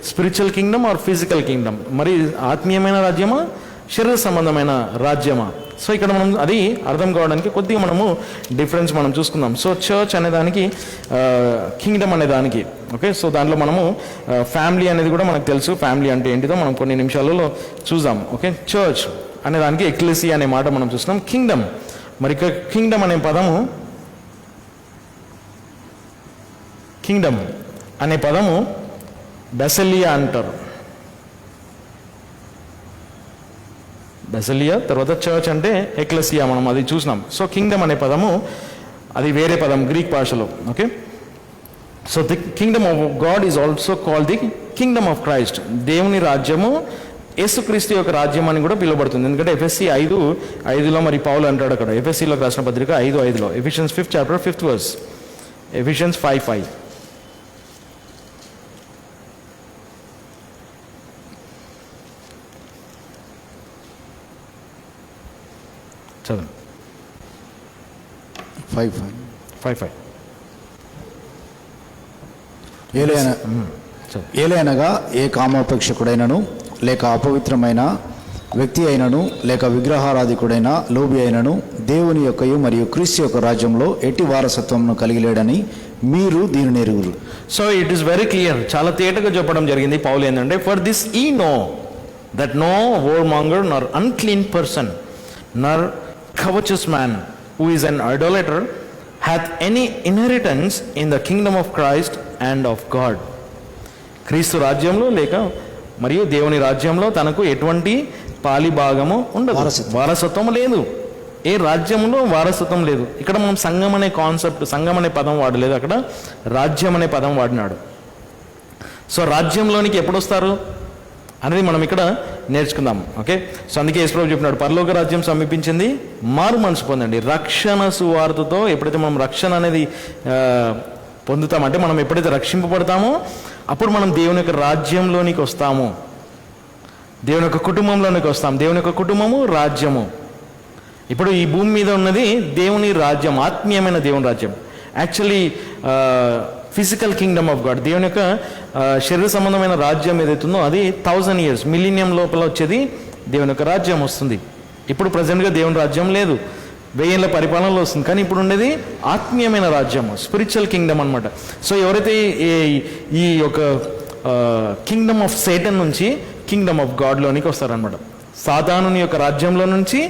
spiritual kingdom or physical kingdom? మరి ఆత్మీయమైన రాజ్యమా, శరీర సంబంధమైన రాజ్యమా? సో ఇక్కడ మనం అది అర్థం కావడానికి కొద్దిగా మనము డిఫరెన్స్ మనం చూసుకుందాం. సో చర్చ్ అనే దానికి, కింగ్డమ్ అనే దానికి, ఓకే. సో దాంట్లో మనము ఫ్యామిలీ అనేది కూడా మనకు తెలుసు, ఫ్యామిలీ అంటే ఏంటిదో మనం కొన్ని నిమిషాలలో చూద్దాం, ఓకే. చర్చ్ అనే దానికి ఎక్లెసియా అనే మాట మనం చూస్తున్నాం. కింగ్డమ్, మరి కింగ్డమ్ అనే పదము, కింగ్డమ్ అనే పదము బెసలియా అంటారు. బెసలియా తర్వాత చర్చ్ అంటే ఎక్లెసియా, మనం అది చూసినాం. సో కింగ్డమ్ అనే పదము అది వేరే పదం గ్రీక్ భాషలో. Okay, so the Kingdom of God is also called the Kingdom of Christ. దేవుని రాజ్యము యేసుక్రీస్తు యొక్క రాజ్యం అని కూడా పిలువబడుతుంది. ఎందుకంటే ఎఫ్ఎస్సి 5:5 మరి పౌలు అంటాడు అక్కడ, ఎఫ్ఎస్సిలోకి రాసిన పత్రిక 5:5, Ephesians 5th chapter 5th verse, Ephesians 5:5. చదువు 5:5. ఏలైనగా ఏ కామోపేక్షకుడైనను లేక అపవిత్రమైన వ్యక్తి అయినను లేక విగ్రహారాధికుడైన లోబి అయినను దేవుని యొక్కయు మరియు క్రీస్తు యొక్క రాజ్యంలో ఎట్టి వారసత్వంను కలిగి లేడని మీరు దీనిని ఎరుగురు. So it is very clear, చాలా తేటగా చెప్పడం జరిగింది పౌలు ఏంటంటే, for this ye know that no whoremonger nor unclean person nor covetous man who is an idolater hath any inheritance in the kingdom of Christ and of God. క్రీస్తు రాజ్యంలో లేక మరియు దేవుని రాజ్యంలో తనకు ఎటువంటి పాలి భాగము ఉండదు, వారసత్వం లేదు. ఏ రాజ్యంలో వారసత్వం లేదు. ఇక్కడ మనం సంఘం అనే కాన్సెప్ట్, సంఘం అనే పదం వాడలేదు, అక్కడ రాజ్యం అనే పదం వాడినాడు. సో రాజ్యంలోనికి ఎప్పుడు వస్తారు అనేది మనం ఇక్కడ నేర్చుకుందాం. ఓకే, సో అందుకే యేసుప్రభు చెప్పినాడు, పరలోక రాజ్యం సమీపించింది, మారు మనసు పొందండి. రక్షణ సువార్తతో ఎప్పుడైతే మనం రక్షణ అనేది పొందుతామంటే, మనం ఎప్పుడైతే రక్షింపబడతామో అప్పుడు మనం దేవుని యొక్క రాజ్యంలోనికి వస్తాము, దేవుని యొక్క కుటుంబంలోనికి వస్తాం. దేవుని యొక్క కుటుంబము రాజ్యము. ఇప్పుడు ఈ భూమి మీద ఉన్నది దేవుని రాజ్యం, ఆత్మీయమైన దేవుని రాజ్యం. Actually physical Kingdom of God, దేవుని యొక్క శరీర సంబంధమైన రాజ్యం ఏదైతుందో అది 1000 years, మిలీనియం లోపల వచ్చేది దేవుని యొక్క రాజ్యం వస్తుంది. ఇప్పుడు ప్రజెంట్గా దేవుని రాజ్యం లేదు, 1000 ఏళ్ల పరిపాలనలో వస్తుంది. కానీ ఇప్పుడు ఉండేది ఆత్మీయమైన రాజ్యం, స్పిరిచువల్ కింగ్డమ్ అనమాట. సో ఎవరైతే ఈ యొక్క కింగ్డమ్ ఆఫ్ సేటన్ నుంచి కింగ్డమ్ ఆఫ్ గాడ్లోనికి వస్తారనమాట. సాతానుని యొక్క రాజ్యంలో నుంచి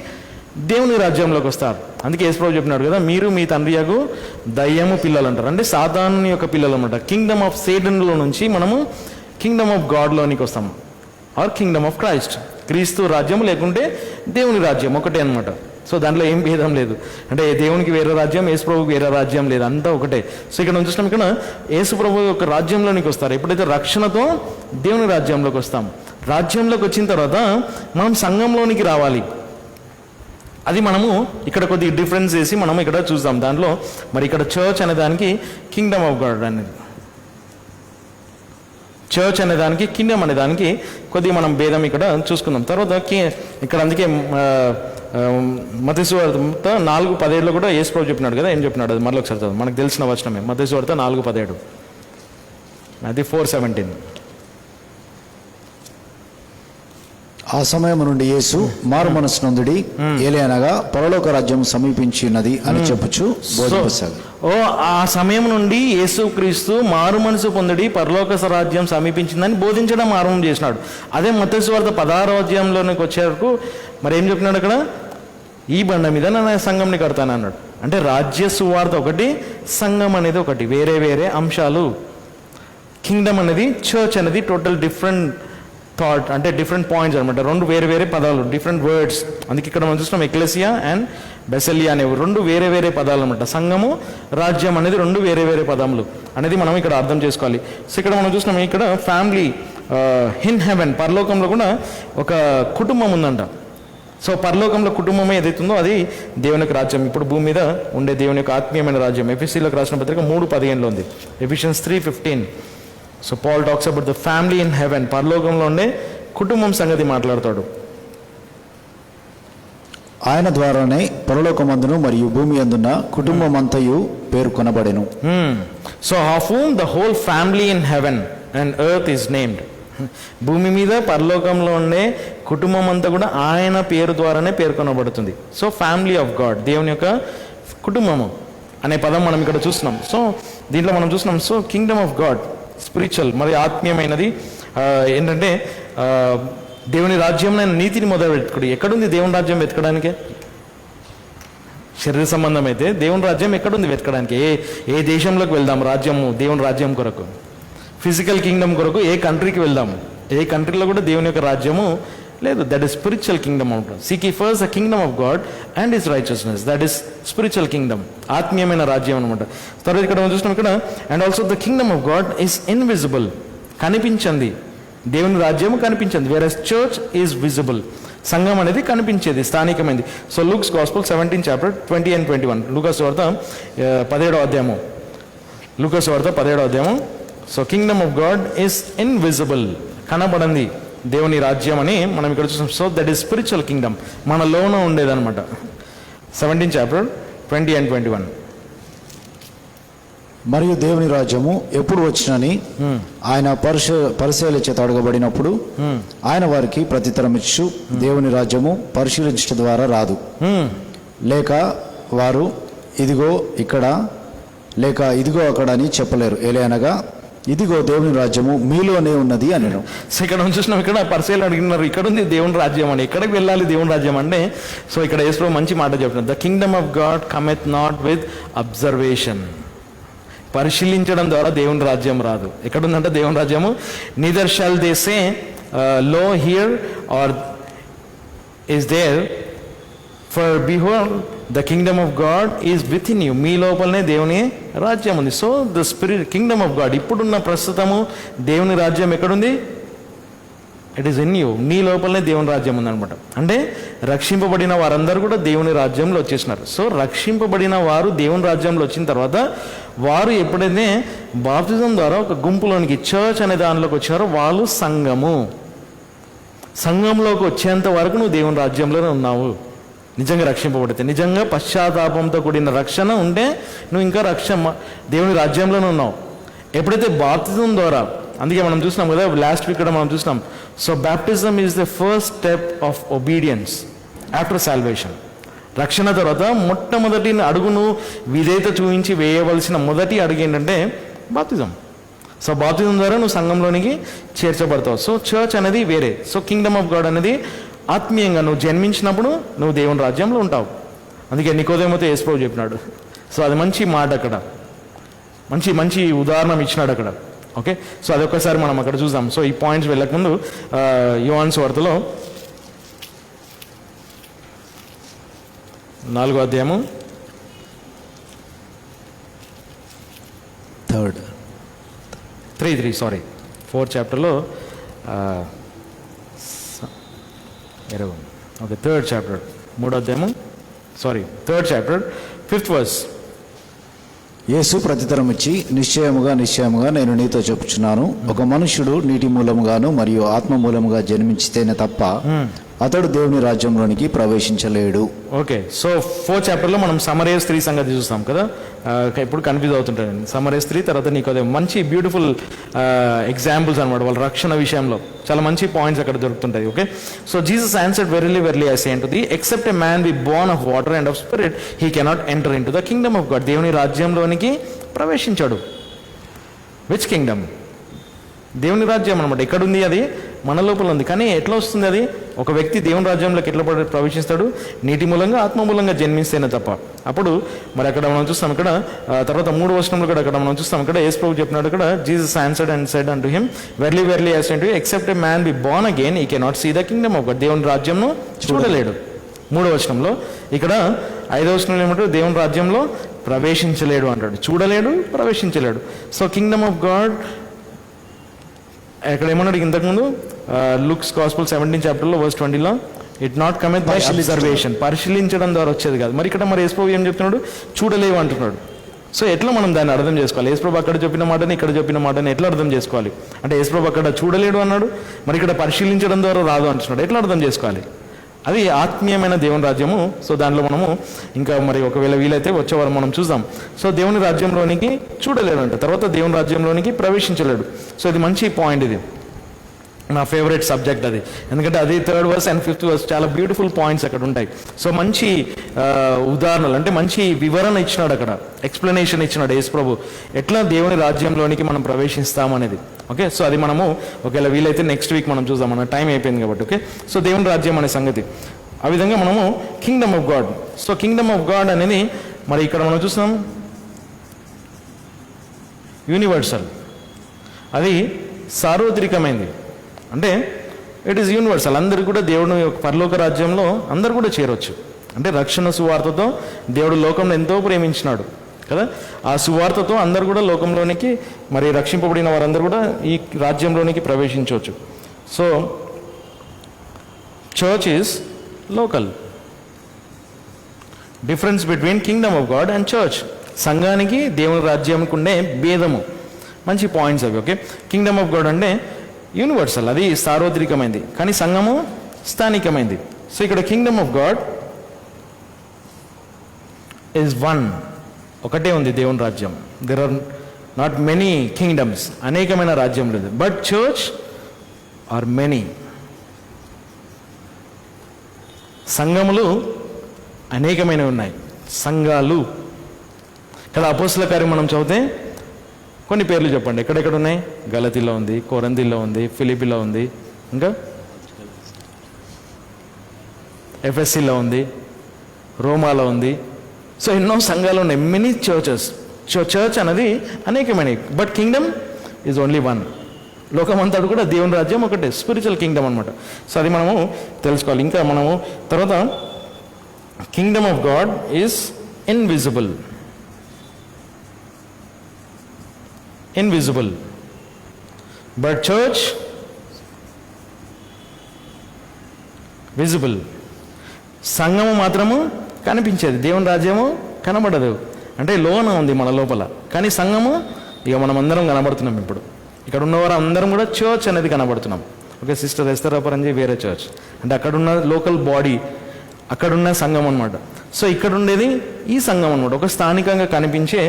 దేవుని రాజ్యంలోకి వస్తారు. అందుకే యేసుప్రభు చెప్పినాడు కదా, మీరు మీ తండ్రి యగు దయ్యము పిల్లలు అంటారు. అంటే సాతాను యొక్క పిల్లలు అనమాట. కింగ్డమ్ ఆఫ్ సేటన్లో నుంచి మనము కింగ్డమ్ ఆఫ్ గాడ్లోనికి వస్తాము, ఆర్ కింగ్డమ్ ఆఫ్ క్రైస్ట్. క్రీస్తు రాజ్యం లేకుంటే దేవుని రాజ్యం ఒకటే అనమాట. సో దాంట్లో ఏం భేదం లేదు. అంటే దేవునికి వేరే రాజ్యం, యేసుప్రభుకి వేరే రాజ్యం లేదు, అంతా ఒకటే. సో ఇక్కడ మనం చూసినాం, ఇక్కడ యేసుప్రభు యొక్క రాజ్యంలోనికి వస్తారు. ఎప్పుడైతే రక్షణతో దేవుని రాజ్యంలోకి వస్తాం, రాజ్యంలోకి వచ్చిన తర్వాత మనం సంఘంలోనికి రావాలి. అది మనము ఇక్కడ కొద్దిగా డిఫరెన్స్ చేసి మనం ఇక్కడ చూద్దాం. దాంట్లో మరి ఇక్కడ చర్చ్ అనే దానికి కింగ్డమ్ ఆఫ్ గాడ్ అనేది, చర్చ్ అనే దానికి కింగ్డమ్ అనే దానికి కొద్దిగా మనం భేదం ఇక్కడ చూసుకుందాం. తర్వాత ఇక్కడ అందుకే మత్తయి సువార్త 4:17 కూడా యేసుప్రభు చెప్పినాడు కదా, ఏం చెప్పినాడు అది మరొక ఒకసారి చదువు. మనకు తెలిసిన వచనమే మత్తయి సువార్త 4:17, అది 4:17. ఆ సమయం నుండి యేసు మారు మనసు నొందుడి, ఏలయనగా పరలోక రాజ్యం సమీపించినది అని చెప్పుచు బోధింపసాగాడు. ఆ సమయం నుండి యేసుక్రీస్తు మారు మనసు పొందుడి, పరలోక రాజ్యం సమీపించిందని బోధించడం ఆరంభం చేసినాడు. అదే మత్తయి సువార్త 16వ అధ్యాయంలోనికి వచ్చే వరకు మరి ఏం చెప్పినాడు అక్కడ, ఈ బండ మీద నా సంఘంని కడతాను అన్నాడు. అంటే రాజ్య సువార్త ఒకటి, సంఘం అనేది ఒకటి, వేరే వేరే అంశాలు. కింగ్డమ్ అనేది, చర్చ్ అనేది టోటల్ డిఫరెంట్ థాట్, అంటే డిఫరెంట్ పాయింట్స్ అనమాట. రెండు వేరే వేరే పదాలు, డిఫరెంట్ వర్డ్స్. అందుకే ఇక్కడ మనం చూస్తున్నాం ఎక్లెసియా అండ్ బెసెలియా అనేవి రెండు వేరే వేరే పదాలు అనమాట. సంఘము, రాజ్యం అనేది రెండు వేరే వేరే పదములు అనేది మనం ఇక్కడ అర్థం చేసుకోవాలి. సో ఇక్కడ మనం చూస్తున్నాం, ఇక్కడ ఫ్యామిలీ ఇన్ హెవెన్, పరలోకంలో కూడా ఒక కుటుంబం ఉందంట. సో పరలోకంలో కుటుంబమే ఏదైతుందో అది దేవుని యొక్క రాజ్యం, ఇప్పుడు భూమి మీద ఉండే దేవుని యొక్క ఆత్మీయమైన రాజ్యం. ఎఫెసీయులకు రాసిన పత్రిక 3:15 ఉంది, Ephesians 3:15. So Paul talks about the family in heaven, పరలోకంలో ఉండే కుటుంబం సంగతి మాట్లాడతాడు. ఆయన ద్వారానే పరలోకమందును మరియు భూమి అందున్న కుటుంబం అంతయు పేర్కొనబడెను. So of whom the whole family in heaven and earth is named. భూమి మీద పరలోకంలో ఉండే కుటుంబం అంతా కూడా ఆయన పేరు ద్వారానే పేర్కొనబడుతుంది. సో ఫ్యామిలీ ఆఫ్ గాడ్, దేవుని యొక్క కుటుంబము అనే పదం మనం ఇక్కడ చూస్తున్నాం. సో దీంట్లో మనం చూస్తున్నాం, so kingdom of God spiritual, మరి ఆత్మీయమైనది. ఏంటంటే దేవుని రాజ్యం నీతిని మొదలు పెట్టుకోండి. ఎక్కడుంది దేవుని రాజ్యం వెతకడానికి? శరీర సంబంధం అయితే దేవుని రాజ్యం ఎక్కడుంది వెతకడానికి? ఏ దేశంలోకి వెళ్దాం రాజ్యము, దేవుని రాజ్యం కొరకు, ఫిజికల్ కింగ్డమ్ కొరకు ఏ కంట్రీకి వెళ్దాము? ఏ కంట్రీలో కూడా దేవుని యొక్క రాజ్యము లేదు, దట్ ఈస్ స్పిరిచువల్ కింగ్డమ్ అంటారు. Seek ye first the kingdom of God and his righteousness, that is spiritual Kingdom, ఆత్మీయమైన రాజ్యం అనమాట. తర్వాత ఇక్కడ మనం చూస్తున్నాం ఇక్కడ, and also the kingdom of God is invisible, కనిపించింది. దేవుని రాజ్యము కనిపించింది. వేరస్ చర్చ్ ఈజ్ విజిబుల్, సంఘం అనేది కనిపించేది, స్థానికమైంది. So Luke's gospel 17 chapter 20 and 21, లూకాసు వార్త 17వ అధ్యాయము, లూకాసు వార్త 17వ అధ్యాయము. So kingdom of God is invisible, కనబడింది దేవుని రాజ్యం అని మనం ఇక్కడ చూసాం. So that is spiritual kingdom, మనలోన ఉండేదన్నమాట. 17 చాప్టర్ 20 and 21. మరియు దేవుని రాజ్యము ఎప్పుడు వచ్చినని ఆయన పరిశీలన చేత అడగబడినప్పుడు ఆయన వారికి ప్రత్యుత్తరం ఇచ్చు, దేవుని రాజ్యము పరిశీలించడం ద్వారా రాదు, లేక వారు ఇదిగో ఇక్కడ లేక ఇదిగో అక్కడ అని చెప్పలేరు. ఎలాగనగా ఇదిగో దేవుని రాజ్యము మీలోనే ఉన్నది అని. సో ఇక్కడ చూసినాం, ఇక్కడ పరిశీలన అడిగినారు, ఇక్కడ ఉంది దేవుని రాజ్యం అని. ఎక్కడికి వెళ్ళాలి దేవుని రాజ్యం అంటే, సో ఇక్కడ యేసు మంచి మాట చెప్తున్నారు, the kingdom of God cometh not with observation. పరిశీలించడం ద్వారా దేవుని రాజ్యం రాదు. ఎక్కడుందంటే దేవుని రాజ్యము, neither shawl they say lo here or is there, for behold the kingdom of God is within you, మీ లోపలనే దేవుని రాజ్యం ఉంది. So the spirit kingdom of God, ఇప్పుడున్న ప్రస్తుతము దేవుని రాజ్యం ఎక్కడుంది? ఇట్ ఈస్ ఇన్ యూ, నీ లోపలనే దేవుని రాజ్యం ఉందనమాట. అంటే రక్షింపబడిన వారందరూ కూడా దేవుని రాజ్యంలో వచ్చేసినారు. సో రక్షింపబడిన వారు దేవుని రాజ్యంలో వచ్చిన తర్వాత వారు ఎప్పుడైతే బాప్తిజం ద్వారా ఒక గుంపులోనికి, చర్చ్ అనే దానిలోకి వచ్చినారో వాళ్ళు సంఘము. సంఘంలోకి వచ్చేంత వరకు నువ్వు దేవుని రాజ్యంలోనే ఉన్నావు. నిజంగా రక్షింపబడితే, నిజంగా పశ్చాత్తాపంతో కూడిన రక్షణ ఉంటే నువ్వు ఇంకా దేవుని రాజ్యంలోనే ఉన్నావు. ఎప్పుడైతే బాప్తిజం ద్వారా, అందుకే మనం చూసినాం కదా లాస్ట్ వీక్ కూడా మనం చూసినాం, so baptism is the first step of obedience after salvation. రక్షణ తర్వాత మొట్టమొదటి అడుగును విధేయత చూపించి వేయవలసిన మొదటి అడుగు ఏంటంటే బాప్తిజం. సో బాప్తిజం ద్వారా నువ్వు సంఘంలోనికి చేర్చబడతావు. సో చర్చ్ అనేది వేరే. సో కింగ్డమ్ ఆఫ్ గాడ్ అనేది ఆత్మీయంగా నువ్వు జన్మించినప్పుడు నువ్వు దేవుని రాజ్యంలో ఉంటావు. అందుకే నికోదేముతో యేసు ప్రభువు చెప్పినాడు. సో అది మంచి మాట, అక్కడ మంచి మంచి ఉదాహరణ ఇచ్చినాడు అక్కడ. ఓకే, సో అదొకసారి మనం అక్కడ చూద్దాం. సో ఈ పాయింట్స్ వెళ్ళకముందు యోహాను సువార్తలో 4వ అధ్యాయము 4th చాప్టర్లో 3rd చాప్టర్ 3వ అధ్యాయము 3rd చాప్టర్ 5th verse. యేసు ప్రత్యుత్తరం ఇచ్చి, నిశ్చయముగా నిశ్చయముగా నేను నీతో చెప్పుచున్నాను, ఒక మనుష్యుడు నీటి మూలముగాను మరియు ఆత్మ మూలముగా జన్మించితేనే తప్ప అతడు దేవుని రాజ్యంలోనికి ప్రవేశించలేడు. ఓకే, సో 4th చాప్టర్లో మనం సమరయ స్త్రీ సంగతి చూస్తాం కదా. ఇప్పుడు కన్ఫ్యూజ్ అవుతుంటాను, సమరయ స్త్రీ తర్వాత నికోదేము, మంచి బ్యూటిఫుల్ ఎగ్జాంపుల్స్ అనమాట వాళ్ళ రక్షణ విషయంలో. చాలా మంచి పాయింట్స్ అక్కడ దొరుకుతుంటాయి. Okay, so Jesus answered verily verily I say unto thee, except a man be born of water and of spirit, he cannot enter into the kingdom of God. దేవుని రాజ్యంలోనికి ప్రవేశించాడు. Which Kingdom? దేవుని రాజ్యం అనమాట. ఎక్కడుంది? అది మన లోపల ఉంది. కానీ ఎట్లా వస్తుంది అది? ఒక వ్యక్తి దేవుని రాజ్యంలోకి ఎట్లా ప్రవేశిస్తాడు? నీటి మూలంగా, ఆత్మ మూలంగా జన్మిస్తేనే తప్ప. అప్పుడు మరి అక్కడ మనం చూస్తాం, ఇక్కడ తర్వాత 3వ వచనంలో కూడా అక్కడ మనం చూస్తాం, ఇక్కడ యేసు ప్రభువు చెప్పినాడు ఇక్కడ, Jesus answered and said unto him, verily verily I say unto you, except a man be born again, he cannot see the kingdom of God. దేవుని రాజ్యంను చూడలేడు. 3వ వచనంలో. ఇక్కడ 5వ వచనంలో ఏమంటాడు? దేవుని రాజ్యంలో ప్రవేశించలేడు అంటాడు. చూడలేడు, ప్రవేశించలేడు. సో కింగ్డమ్ ఆఫ్ గాడ్ ఇక్కడ ఏమన్నాడు ఇంతకుముందు? లుక్స్ గాస్పుల్ 17 చాప్టర్లో verse 20లో, it not cometh by observation, పరిశీలించడం ద్వారా వచ్చేది కాదు. మరి ఇక్కడ మరి యేసు ప్రభువు ఏం చెప్తున్నాడు? చూడలేవు అంటున్నాడు. సో ఎట్లా మనం దాన్ని అర్థం చేసుకోవాలి? యేసు ప్రభువు అక్కడ చెప్పిన మాటని ఇక్కడ చెప్పిన మాటని ఎట్లా అర్థం చేసుకోవాలి? అంటే యేసు ప్రభువు అక్కడ చూడలేడు అన్నాడు, మరి ఇక్కడ పరిశీలించడం ద్వారా రాదు అంటున్నాడు. ఎట్లా అర్థం చేసుకోవాలి? అది ఆత్మీయమైన దేవుని రాజ్యము. సో దానిలో మనము ఇంకా మరి ఒకవేళ వీలైతే వచ్చేవారు మనం చూద్దాం. సో దేవుని రాజ్యంలోనికి చూడలేడు అంట, తర్వాత దేవుని రాజ్యంలోనికి ప్రవేశించలేడు. సో ఇది మంచి పాయింట్, ఇది నా ఫేవరెట్ సబ్జెక్ట్ అది. ఎందుకంటే అది 3rd verse and 5th verse చాలా బ్యూటిఫుల్ పాయింట్స్ అక్కడ ఉంటాయి. సో మంచి ఉదాహరణలు, అంటే మంచి వివరణ ఇచ్చినాడు అక్కడ, ఎక్స్ప్లెనేషన్ ఇచ్చినాడు యేసు ప్రభు, ఎట్లా దేవుని రాజ్యంలోనికి మనం ప్రవేశిస్తామనేది. ఓకే, సో అది మనము ఒకవేళ వీలైతే నెక్స్ట్ వీక్ మనం చూద్దాం, మన టైం అయిపోయింది కాబట్టి. ఓకే, సో దేవుని రాజ్యం అనే సంగతి ఆ విధంగా మనము Kingdom of God. So kingdom of God అనేది మరి ఇక్కడ మనం చూస్తాం యూనివర్సల్, అది సార్వత్రికమైంది. అంటే ఇట్ ఈస్ యూనివర్సల్. అందరూ కూడా దేవుని యొక్క పరలోక రాజ్యంలో అందరూ కూడా చేరవచ్చు. అంటే రక్షణ సువార్తతో దేవుడు లోకంలో ఎంతో ప్రేమించినాడు కదా, ఆ సువార్తతో అందరూ కూడా లోకంలోనికి మరి రక్షింపబడిన వారందరూ కూడా ఈ రాజ్యంలోనికి ప్రవేశించవచ్చు. So church is local. Difference between kingdom of God and church. సంఘానికి దేవుని రాజ్యానికి ఉండే భేదము. మంచి పాయింట్స్ అవి. ఓకే, కింగ్డమ్ ఆఫ్ గాడ్ అంటే యూనివర్సల్, అది సార్వత్రికమైంది, కానీ సంఘము స్థానికమైంది. సో ఇక్కడ kingdom of God is one, ఒకటే ఉంది దేవుని రాజ్యం. There are not many kingdoms, అనేకమైన రాజ్యం లేదు. But church are many. సంఘములు అనేకమైనవి ఉన్నాయి, సంఘాలు కదా. అపోస్తల కార్యం మనం చదివితే కొన్ని పేర్లు చెప్పండి, ఎక్కడెక్కడ ఉన్నాయి? గలతీలో ఉంది, కొరంథీలో ఉంది, ఫిలిప్పీలో ఉంది, ఇంకా ఎఫ్ఎస్సిలో ఉంది, రోమాలో ఉంది. సో ఎన్నో సంఘాలు ఉన్నాయి, మెనీ చర్చెస్. చర్చ్ అనేది అనేకమైనవి, but kingdom is only one. లోకమంతడు కూడా దేవుని రాజ్యం ఒకటే, స్పిరిచువల్ కింగ్డమ్ అనమాట. సో అది మనము తెలుసుకోవాలి. ఇంకా మనము తర్వాత Kingdom of God is invisible. Invisible, but church visible. సంఘము మాత్రము కనిపించేది, దేవుని రాజ్యము కనబడదు. అంటే లోన ఉంది మన లోపల, కానీ సంఘము ఇక మనం అందరం కనబడుతున్నాం. ఇప్పుడు ఇక్కడ ఉన్నవారు అందరం కూడా చర్చ్ అనేది కనబడుతున్నాం. ఓకే, సిస్టర్ ఎస్తరాపరంజీ వేరే చర్చ్, అంటే అక్కడున్న లోకల్ బాడీ, అక్కడున్న సంఘం అనమాట. సో ఇక్కడ ఉండేది ఈ సంఘం అనమాట, ఒక స్థానికంగా కనిపించే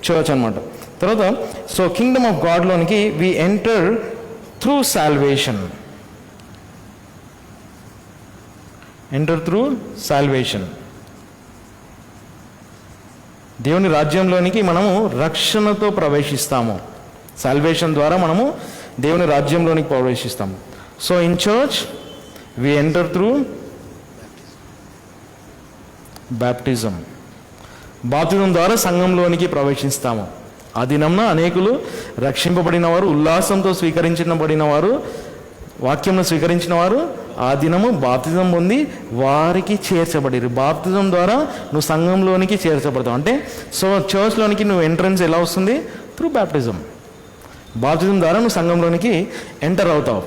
చర్చ్ అనమాట. తర్వాత సో కింగ్డమ్ ఆఫ్ గాడ్లోనికి we enter through salvation. Enter through salvation. దేవుని రాజ్యంలోనికి మనము రక్షణతో ప్రవేశిస్తాము. సాల్వేషన్ ద్వారా మనము దేవుని రాజ్యంలోనికి ప్రవేశిస్తాము. So in church we enter through baptism. బాప్తిజం ద్వారా సంఘంలోనికి ప్రవేశిస్తాము. ఆ దినంన అనేకులు రక్షింపబడిన వారు, ఉల్లాసంతో స్వీకరించబడిన వారు, వాక్యంను స్వీకరించిన వారు ఆ దినము బాప్తిజం పొంది వారికి చేర్చబడిరు. బాప్తిజం ద్వారా నువ్వు సంఘంలోనికి చేర్చబడతావు. అంటే సో చర్చ్లోనికి నువ్వు ఎంట్రన్స్ ఎలా వస్తుంది? Through baptism. బాప్తిజం ద్వారా నువ్వు సంఘంలోనికి ఎంటర్ అవుతావు.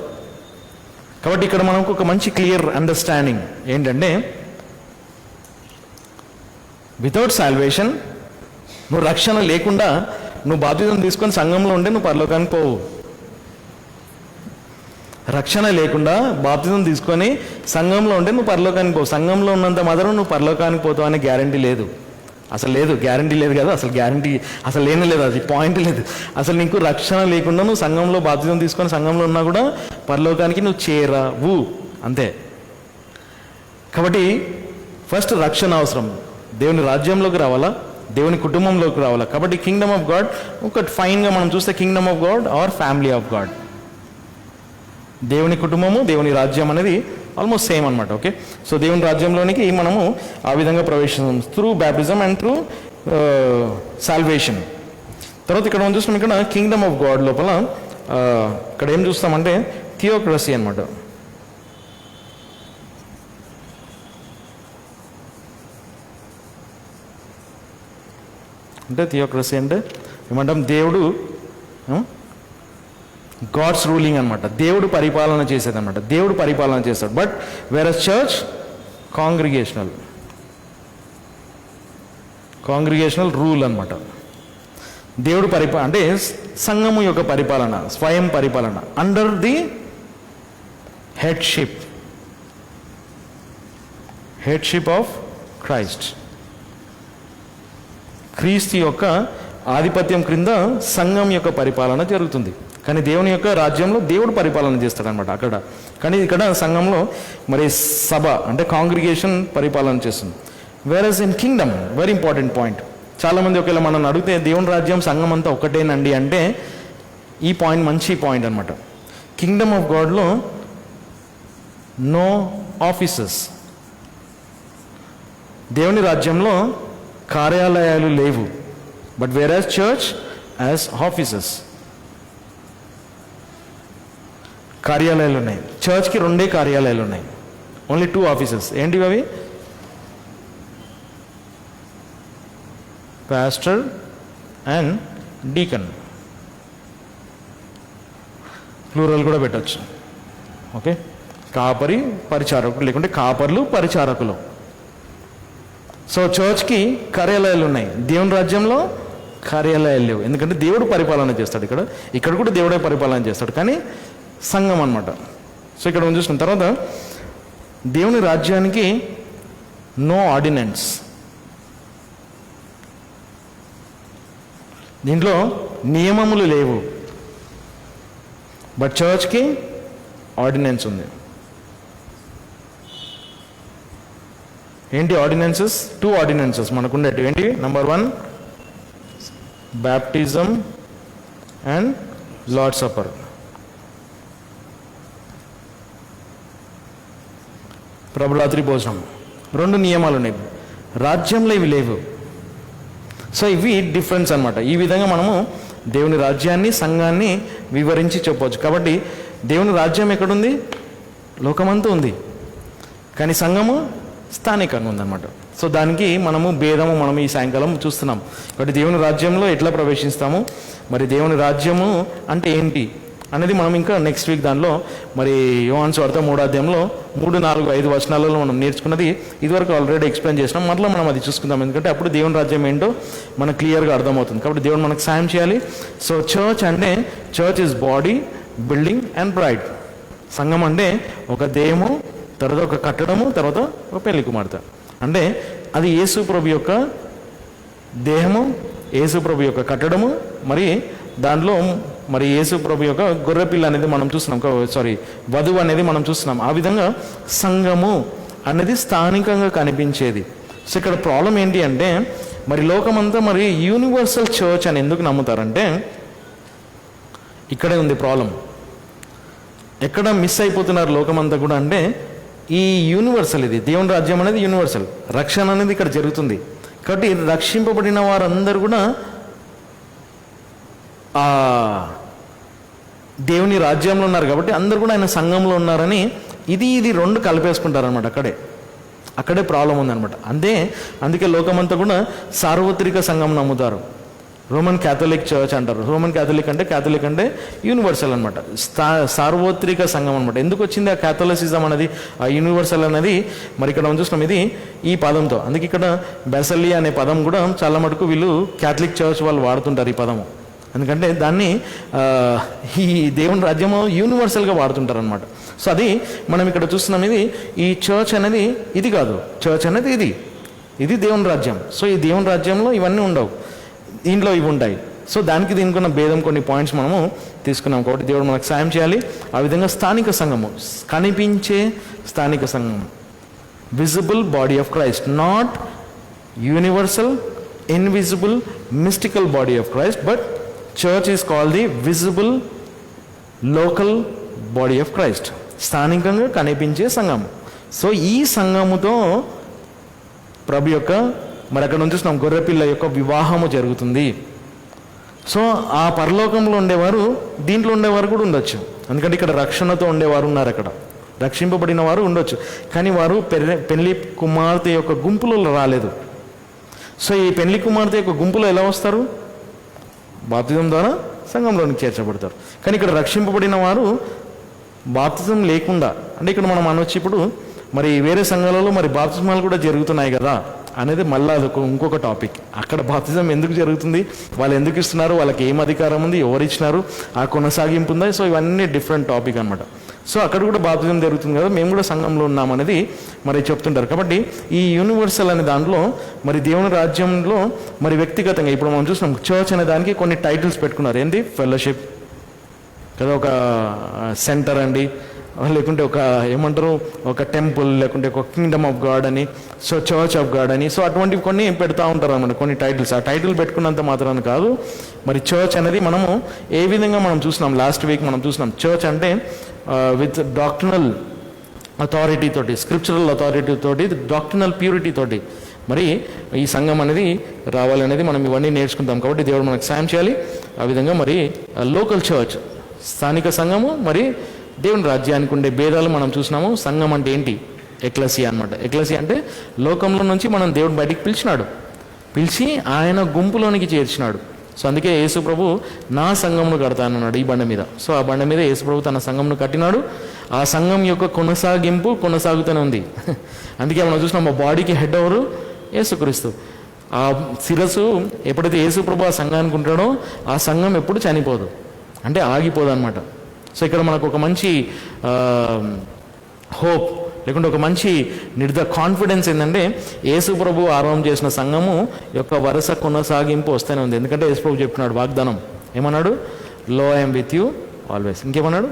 కాబట్టి ఇక్కడ మనకు ఒక మంచి క్లియర్ అండర్స్టాండింగ్ ఏంటంటే, వితౌట్ సాల్వేషన్, నువ్వు రక్షణ లేకుండా నువ్వు బాప్తిజం తీసుకొని సంఘంలో ఉంటే నువ్వు పరలోకానికి పోవు. రక్షణ లేకుండా బాప్తిజం తీసుకొని సంఘంలో ఉంటే నువ్వు పరలోకానికి పోవు. సంఘంలో ఉన్నంత మాత్రం నువ్వు పరలోకానికి పోతావు అనే గ్యారంటీ లేదు. అసలు లేదు, గ్యారంటీ లేదు కదా, అసలు గ్యారంటీ అసలు లేనే లేదు, అది పాయింట్ లేదు. అసలు నీకు రక్షణ లేకుండా నువ్వు సంఘంలో బాప్తిజం తీసుకొని సంఘంలో ఉన్నా కూడా పరలోకానికి నువ్వు చేరవు, అంతే. కాబట్టి ఫస్ట్ రక్షణ అవసరం. దేవుని రాజ్యంలోకి రావాలా, దేవుని కుటుంబంలోకి రావాలా. కాబట్టి కింగ్డమ్ ఆఫ్ గాడ్ ఒకటి ఫైన్గా మనం చూస్తే kingdom of God or family of God. దేవుని కుటుంబము, దేవుని రాజ్యం అనేది ఆల్మోస్ట్ సేమ్ అనమాట. ఓకే, సో దేవుని రాజ్యంలోనికి మనము ఆ విధంగా ప్రవేశిస్తాం through baptism and through salvation. తర్వాత ఇక్కడ మనం చూస్తాం, ఇక్కడ కింగ్డమ్ ఆఫ్ గాడ్ లోపల ఇక్కడ ఏం చూస్తామంటే థియోక్రసీ అనమాట. అంటే థియోక్రసీ అంటే ఏమంటాం? దేవుడు గాడ్స్ రూలింగ్ అనమాట. దేవుడు పరిపాలన చేసేది అనమాట. దేవుడు పరిపాలన చేస్తాడు. But whereas church congregational rule అనమాట. దేవుడు అంటే సంఘము యొక్క పరిపాలన, స్వయం పరిపాలన under the headship of Christ. క్రీస్తు యొక్క ఆధిపత్యం క్రింద సంఘం యొక్క పరిపాలన జరుగుతుంది. కానీ దేవుని యొక్క రాజ్యంలో దేవుడు పరిపాలన చేస్తాడనమాట అక్కడ. కానీ ఇక్కడ సంఘంలో మరి సభ అంటే కాంగ్రిగేషన్ పరిపాలన చేస్తుంది. Whereas in kingdom, very important point. చాలామంది ఒకవేళ మనం అడిగితే దేవుని రాజ్యం సంఘం అంతా ఒకటేనండి అంటే ఈ పాయింట్ మంచి పాయింట్ అనమాట. కింగ్డమ్ ఆఫ్ గాడ్లో నో ఆఫీసెస్. దేవుని రాజ్యంలో కార్యాలయాలు లేవు. But whereas church has offices, కార్యాలయాలు ఉన్నాయి. చర్చ్కి 2 కార్యాలయాలు ఉన్నాయి, ఓన్లీ 2 ఆఫీసెస్. ఏంటివి అవి? పాస్టర్ అండ్ డీకన్, ప్లూరల్ కూడా పెట్టచ్చు. ఓకే, కాపరి పరిచారకులు, లేకుంటే కాపర్లు పరిచారకులు. సో చర్చ్కి కార్యాలయాలు ఉన్నాయి, దేవుని రాజ్యంలో కార్యాలయాలు లేవు. ఎందుకంటే దేవుడు పరిపాలన చేస్తాడు, ఇక్కడ కూడా దేవుడే పరిపాలన చేస్తాడు, కానీ సంఘం అన్నమాట. సో ఇక్కడ మనం చూసిన తర్వాత దేవుని రాజ్యానికి నో ఆర్డినెన్స్, దీంట్లో నియమములు లేవు. బట్ చర్చ్కి ఆర్డినెన్స్ ఉంది. ఏంటి ఆర్డినెన్సెస్? 2 ఆర్డినెన్సెస్ మనకు ఉండేవి. ఏంటి? Number 1 baptism and Lord supper. ప్రభురాత్రి భోజనం, 2 నియమాలు ఉన్నాయి. రాజ్యంలో ఇవి లేవు. సో ఇవి డిఫరెన్స్ అన్నమాట. ఈ విధంగా మనము దేవుని రాజ్యాన్ని, సంఘాన్ని వివరించి చెప్పవచ్చు. కాబట్టి దేవుని రాజ్యం ఎక్కడుంది? లోకమంతా ఉంది, కానీ సంఘము స్థానికంగా ఉందన్నమాట. సో దానికి మనము భేదము మనం ఈ సాయంకాలం చూస్తున్నాం. కాబట్టి దేవుని రాజ్యంలో ఎట్లా ప్రవేశిస్తాము, మరి దేవుని రాజ్యము అంటే ఏంటి అనేది మనం ఇంకా నెక్స్ట్ వీక్ దానిలో మరి యోహాను సువార్త 3వ అధ్యాయంలో 3, 4, 5 వచనాలలో మనం నేర్చుకున్నది ఇదివరకు ఆల్రెడీ ఎక్స్ప్లెయిన్ చేసినాం. మరలా మనం అది చూసుకుందాం, ఎందుకంటే అప్పుడు దేవుని రాజ్యం ఏంటో మనకు క్లియర్గా అర్థమవుతుంది. కాబట్టి దేవుడు మనకు సాయం చేయాలి. సో చర్చ్ అంటే, church is body, building and braid. సంఘం అంటే ఒక దేహము, తర్వాత ఒక కట్టడము, తర్వాత ఒక పెళ్లి కుమార్తె. అంటే అది యేసు ప్రభు యొక్క దేహము, యేసు ప్రభు యొక్క కట్టడము, మరి దాంట్లో మరి యేసు ప్రభు యొక్క గొర్రెపిల్ల అనేది మనం చూస్తున్నాం, వధువు అనేది మనం చూస్తున్నాం. ఆ విధంగా సంఘము అనేది స్థానికంగా కనిపించేది. సో ఇక్కడ ప్రాబ్లం ఏంటి అంటే, మరి లోకమంతా మరి యూనివర్సల్ చర్చ్ అని ఎందుకు నమ్ముతారంటే, ఇక్కడే ఉంది ప్రాబ్లం. ఎక్కడ మిస్ అయిపోతున్నారు లోకమంతా కూడా అంటే, ఈ యూనివర్సల్, ఇది దేవుని రాజ్యం అనేది యూనివర్సల్, రక్షణ అనేది ఇక్కడ జరుగుతుంది. కాబట్టి రక్షింపబడిన వారందరూ కూడా దేవుని రాజ్యంలో ఉన్నారు. కాబట్టి అందరూ కూడా ఆయన సంఘంలో ఉన్నారని ఇది 2 కలిపేసుకుంటారనమాట. అక్కడే ప్రాబ్లం ఉందన్నమాట. అందుకే లోకమంతా కూడా సార్వత్రిక సంఘం నమ్ముతారు. రోమన్ క్యాథలిక్ చర్చ్ అంటారు. రోమన్ క్యాథలిక్ అంటే యూనివర్సల్ అనమాట, సార్వత్రిక సంఘం అనమాట. ఎందుకు వచ్చింది ఆ క్యాథలిసిజం అనేది, ఆ యూనివర్సల్ అనేది? మరి ఇక్కడ మనం చూస్తున్నాం, ఇది ఈ పదంతో. అందుకే ఇక్కడ బెసల్లి అనే పదం కూడా చాలా మటుకు వీళ్ళు క్యాథలిక్ చర్చ్ వాళ్ళు వాడుతుంటారు ఈ పదము. ఎందుకంటే దాన్ని ఈ దేవుని రాజ్యము యూనివర్సల్గా వాడుతుంటారు అనమాట. సో అది మనం ఇక్కడ చూస్తున్నాం. ఈ చర్చ్ అనేది ఇది కాదు, చర్చ్ అనేది ఇది దేవుని రాజ్యం. సో ఈ దేవుని రాజ్యంలో ఇవన్నీ ఉండవు, దీంట్లో ఇవి ఉంటాయి. సో దానికి దీనికి ఉన్న భేదం, కొన్ని పాయింట్స్ మనము తీసుకున్నాం. కాబట్టి దేవుడు మనకు సాయం చేయాలి. ఆ విధంగా స్థానిక సంఘము, కనిపించే స్థానిక సంఘం, visible body of Christ, not universal, invisible, mystical body of Christ, but church is called the visible local body of Christ, స్థానికంగా కనిపించే సంఘం. సో ఈ సంఘముతో ప్రభు యొక్క, మరి అక్కడ నుంచి చూస్తున్నాం, గొర్రెపిల్ల యొక్క వివాహము జరుగుతుంది. సో ఆ పరలోకంలో ఉండేవారు దీంట్లో ఉండేవారు కూడా ఉండొచ్చు. ఎందుకంటే ఇక్కడ రక్షణతో ఉండేవారు ఉన్నారు, అక్కడ రక్షింపబడిన వారు ఉండొచ్చు. కానీ వారు పెళ్లి కుమార్తె యొక్క గుంపులో రాలేదు. సో ఈ పెళ్లి కుమార్తె యొక్క గుంపులో ఎలా వస్తారు? బాప్తిజం ద్వారా సంఘంలోనికి చేర్చబడతారు. కానీ ఇక్కడ రక్షింపబడిన వారు బాప్తిజం లేకుండా, అంటే ఇక్కడ మనం అనొచ్చు, ఇప్పుడు మరి వేరే సంఘాలలో మరి బాప్తిజమాలు కూడా జరుగుతున్నాయి కదా అనేది మళ్ళీ అదొక ఇంకొక టాపిక్. అక్కడ బాప్తిజం ఎందుకు జరుగుతుంది, వాళ్ళు ఎందుకు ఇస్తున్నారు, వాళ్ళకి ఏం అధికారం ఉంది, ఎవరు ఇచ్చినారు, ఆ కొనసాగింపు ఉందా? సో ఇవన్నీ డిఫరెంట్ టాపిక్ అనమాట. సో అక్కడ కూడా బాప్తిజం జరుగుతుంది కదా, మేము కూడా సంఘంలో ఉన్నామనేది మరి చెప్తుంటారు. కాబట్టి ఈ యూనివర్సల్ అనే దాంట్లో మరి దేవుని రాజ్యంలో మరి వ్యక్తిగతంగా ఇప్పుడు మనం చూస్తున్నాం, చర్చ్ అనే దానికి కొన్ని టైటిల్స్ పెట్టుకున్నారు. ఏంటి? ఫెలోషిప్ కదా, ఒక సెంటర్ అండి, లేకుంటే ఒక ఏమంటారు, ఒక టెంపుల్, లేకుంటే ఒక కింగ్డమ్ ఆఫ్ గాడ్ అని, సో చర్చ్ ఆఫ్ గాడ్ అని, సో అటువంటివి కొన్ని పెడతా ఉంటారు అన్నమాట, కొన్ని టైటిల్స్. ఆ టైటిల్ పెట్టుకున్నంత మాత్రాన్ని కాదు, మరి చర్చ్ అనేది మనము ఏ విధంగా మనం చూసినాం, లాస్ట్ వీక్ మనం చూసినాం, చర్చ్ అంటే విత్ డాక్ట్రినల్ అథారిటీ తోటి, స్క్రిప్చరల్ అథారిటీ తోటి, డాక్ట్రినల్ ప్యూరిటీ తోటి మరి ఈ సంఘం అనేది రావాలనేది మనం ఇవన్నీ నేర్చుకుంటాం. కాబట్టి దేవుడు మనకు సాయం చేయాలి. ఆ విధంగా మరి లోకల్ చర్చ్, స్థానిక సంఘము, మరి దేవుని రాజ్యానికి ఉండే భేదాలు మనం చూసినాము. సంఘం అంటే ఏంటి? ఎక్లసియా అనమాట. ఎక్లసియా అంటే లోకంలో నుంచి మనం దేవుడు బయటికి పిలిచి ఆయన గుంపులోనికి చేర్చినాడు. సో అందుకే యేసు ప్రభు నా సంఘమును కడతానన్నాడు ఈ బండ మీద. సో ఆ బండ మీద యేసు ప్రభు తన సంఘమును కట్టినాడు. ఆ సంఘం యొక్క కొనసాగింపు కొనసాగుతూనే ఉంది. అందుకే మనం చూసినాం, మా బాడీకి హెడ్ ఎవరు? యేసుక్రీస్తు. ఆ శిరస్సు ఎప్పుడైతే యేసు ప్రభు ఆ సంఘానికి ఉంటాడో ఆ సంఘం ఎప్పుడు చనిపోదు, అంటే ఆగిపోదు అనమాట. సో ఇక్కడ మనకు ఒక మంచి హోప్, లేకుంటే ఒక మంచి కాన్ఫిడెన్స్ ఏంటంటే యేసు ప్రభు ఆరంభం చేసిన సంఘము యొక్క వరుస కొనసాగింపు వస్తూనే ఉంది. ఎందుకంటే యేసు ప్రభు చెప్పినాడు వాగ్దానం, ఏమన్నాడు? Lo I am with you always. ఇంకేమన్నాడు?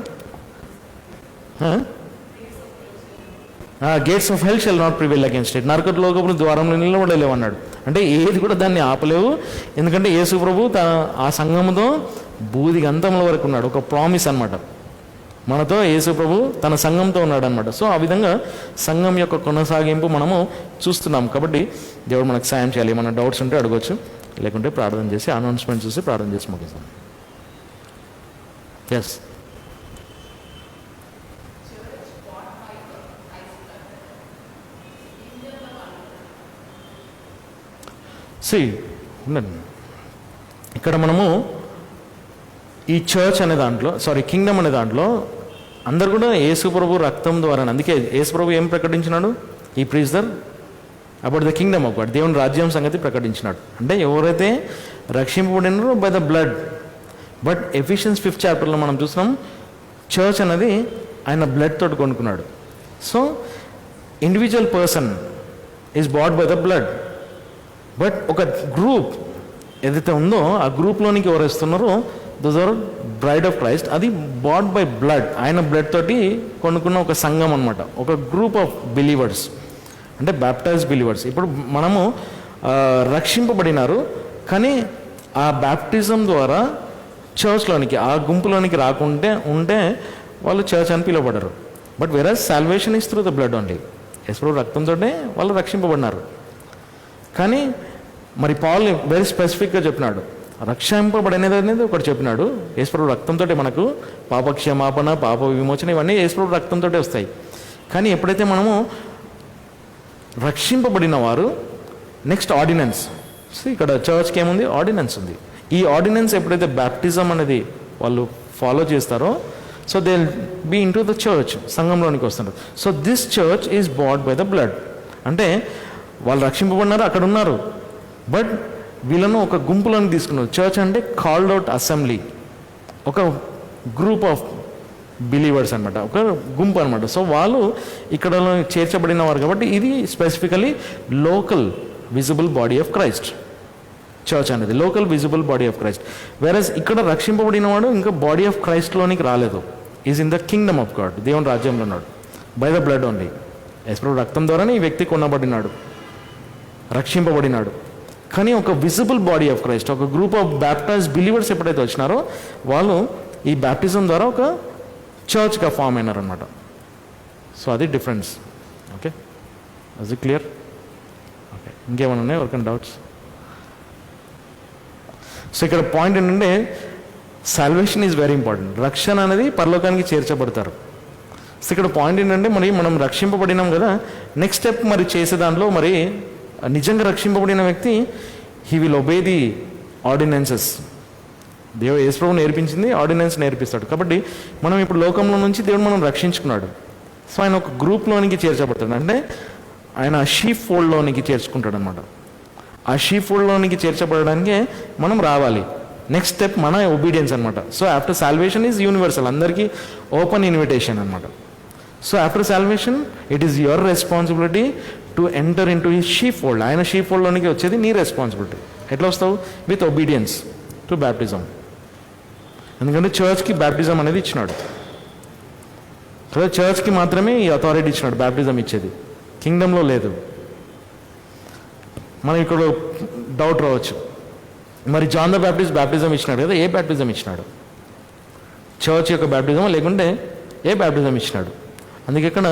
Gates of hell shall not prevail against it. నరకటి లోకములు ద్వారంలో నిలబడలేవు అన్నాడు. అంటే ఏది కూడా దాన్ని ఆపలేవు, ఎందుకంటే యేసు ప్రభు ఆ సంఘముతో బూది గంతముల వరకు ఉన్నాడు. ఒక ప్రామిస్ అన్నమాట. మనతో యేసు ప్రభు తన సంఘంతో ఉన్నాడు అనమాట. సో ఆ విధంగా సంఘం యొక్క కొనసాగింపు మనము చూస్తున్నాం. కాబట్టి దేవుడు మనకు సాయం చేయాలి. ఏమైనా డౌట్స్ ఉంటే అడగవచ్చు, లేకుంటే ప్రార్థన చేసి అనౌన్స్మెంట్ చూసి ప్రార్థన చేసి ముగిస్తాం. ఎస్, ఉండండి. ఇక్కడ మనము ఈ చర్చ్ అనే దాంట్లో, కింగ్డమ్ అనే దాంట్లో అందరు కూడా యేసు ప్రభు రక్తం ద్వారా, అందుకే యేసు ప్రభు ఏం ప్రకటించినాడు? ఈ preacher about the kingdom of God, దేవుని రాజ్యం సంగతి ప్రకటించినాడు. అంటే ఎవరైతే రక్షింపబడినారో by the blood. But Ephesians 5th చాప్టర్లో మనం చూస్తున్నాం, చర్చ్ అనేది ఆయన బ్లడ్ తోటి కొనుక్కున్నాడు. So individual person is bought by the blood. But ఒక గ్రూప్ ఏదైతే ఉందో ఆ గ్రూప్లోనికి ఎవరు వస్తున్నారో those are bride of Christ. అది బాట్ బై బ్లడ్, ఆయన బ్లడ్ తోటి కొనుక్కున్న ఒక సంఘం అనమాట, ఒక గ్రూప్ ఆఫ్ బిలీవర్స్, అంటే బ్యాప్టైజ్ బిలీవర్స్. ఇప్పుడు మనము రక్షింపబడినారు, కానీ ఆ బ్యాప్టిజం ద్వారా చర్చ్లోనికి, ఆ గుంపులోనికి రాకుంటే ఉంటే వాళ్ళు చర్చ్ అని పిలువబడరు. But whereas salvation is through the blood only. యేసు రక్తంతో వాళ్ళు రక్షింపబడినారు. కానీ మరి పౌల్ వెరీ స్పెసిఫిక్గా చెప్పినాడు, రక్షింపబడినది అనేది ఒకటి చెప్పినాడు. యేసు రక్తంతో మనకు పాప క్షమాపణ, పాప విమోచన, ఇవన్నీ యేసు రక్తంతో వస్తాయి. కానీ ఎప్పుడైతే మనము రక్షింపబడిన వారు, నెక్స్ట్ ఆర్డినెన్స్. సో ఇక్కడ చర్చ్కి ఏముంది? ఆర్డినెన్స్ ఉంది. ఈ ఆర్డినెన్స్ ఎప్పుడైతే బ్యాప్టిజం అనేది వాళ్ళు ఫాలో చేస్తారో, so they will be into the church, సంఘంలోనికి వస్తున్నారు. So this church is bought by the blood. అంటే వాళ్ళు రక్షింపబడినారు, అక్కడ ఉన్నారు, బట్ వీళ్ళను ఒక గుంపులోకి తీసుకున్నారు. చర్చ్ అంటే కాల్డ్ అవుట్ అసెంబ్లీ, ఒక గ్రూప్ ఆఫ్ బిలీవర్స్ అనమాట, ఒక గుంపు అనమాట. సో వాళ్ళు ఇక్కడ చేర్చబడిన వారు కాబట్టి ఇది specifically local visible body of Christ. Church అనేది local visible body of Christ. Whereas ఇక్కడ రక్షింపబడిన వాడు ఇంకా బాడీ ఆఫ్ క్రైస్ట్లోనికి రాలేదు. Is in the kingdom of God, దేవుని రాజ్యంలో ఉన్నాడు, బై ద బ్లడ్ ఓన్లీ. యేసు రక్తం ద్వారానే ఈ వ్యక్తి కొనబడినాడు, రక్షింపబడినాడు. కానీ ఒక విజిబుల్ బాడీ ఆఫ్ క్రైస్ట్, ఒక గ్రూప్ ఆఫ్ బ్యాప్టైజ్ బిలీవర్స్ ఎప్పుడైతే వచ్చినారో వాళ్ళు ఈ బ్యాప్టిజం ద్వారా ఒక చర్చ్గా ఫామ్ అయినారు అనమాట. సో అది డిఫరెన్స్. ఓకే, అది క్లియర్? ఓకే, ఇంకేమైనా ఉన్నాయి ఎవరికైనా డౌట్స్? సో ఇక్కడ పాయింట్ ఏంటంటే సాల్వేషన్ ఈజ్ వెరీ ఇంపార్టెంట్. రక్షణ అనేది పరలోకానికి చేర్చబడతారు. సో ఇక్కడ పాయింట్ ఏంటంటే మరి మనం రక్షింపబడినాం కదా, నెక్స్ట్ స్టెప్ మరి చేసే దాంట్లో మరి నిజంగా రక్షింపబడిన వ్యక్తి he will obey the ordinances. యేసు ప్రభువు నేర్పించింది ఆర్డినెన్స్ నేర్పిస్తాడు. కాబట్టి మనం ఇప్పుడు లోకంలో నుంచి దేవుడు మనం రక్షించుకున్నాడు. సో ఆయన ఒక గ్రూప్లోనికి చేర్చబడతాడు, అంటే ఆయన షీప్ ఫోల్డ్లోనికి చేర్చుకుంటాడు అనమాట. ఆ షీప్ ఫోల్డ్లోనికి చేర్చబడడానికి మనం రావాలి. నెక్స్ట్ స్టెప్ మన ఒబీడియన్స్ అనమాట. So after salvation is universal, అందరికీ ఓపెన్ ఇన్విటేషన్ అనమాట. So after salvation it is your responsibility to enter in to ఈ షీప్ ఫోల్డ్. ఆయన షీప్ ఫోల్డ్లోనికి వచ్చేది నీ రెస్పాన్సిబిలిటీ. ఎట్లా వస్తావు? With obedience to baptism. ఎందుకంటే చర్చ్కి బ్యాప్టిజం అనేది ఇచ్చినాడు. సో చర్చ్కి మాత్రమే ఈ అథారిటీ ఇచ్చినాడు బ్యాప్టిజం ఇచ్చేది, కింగ్డమ్లో లేదు. మనం ఇక్కడ డౌట్ రావచ్చు, మరి జాన్ ద బ్యాప్టిస్ట్ బ్యాప్టిజం ఇచ్చినాడు కదా, ఏ బ్యాప్టిజం ఇచ్చినాడు? చర్చ్ యొక్క బ్యాప్టిజం లేకుంటే ఏ బ్యాప్టిజం ఇచ్చినాడు? అందుకే ఇక్కడ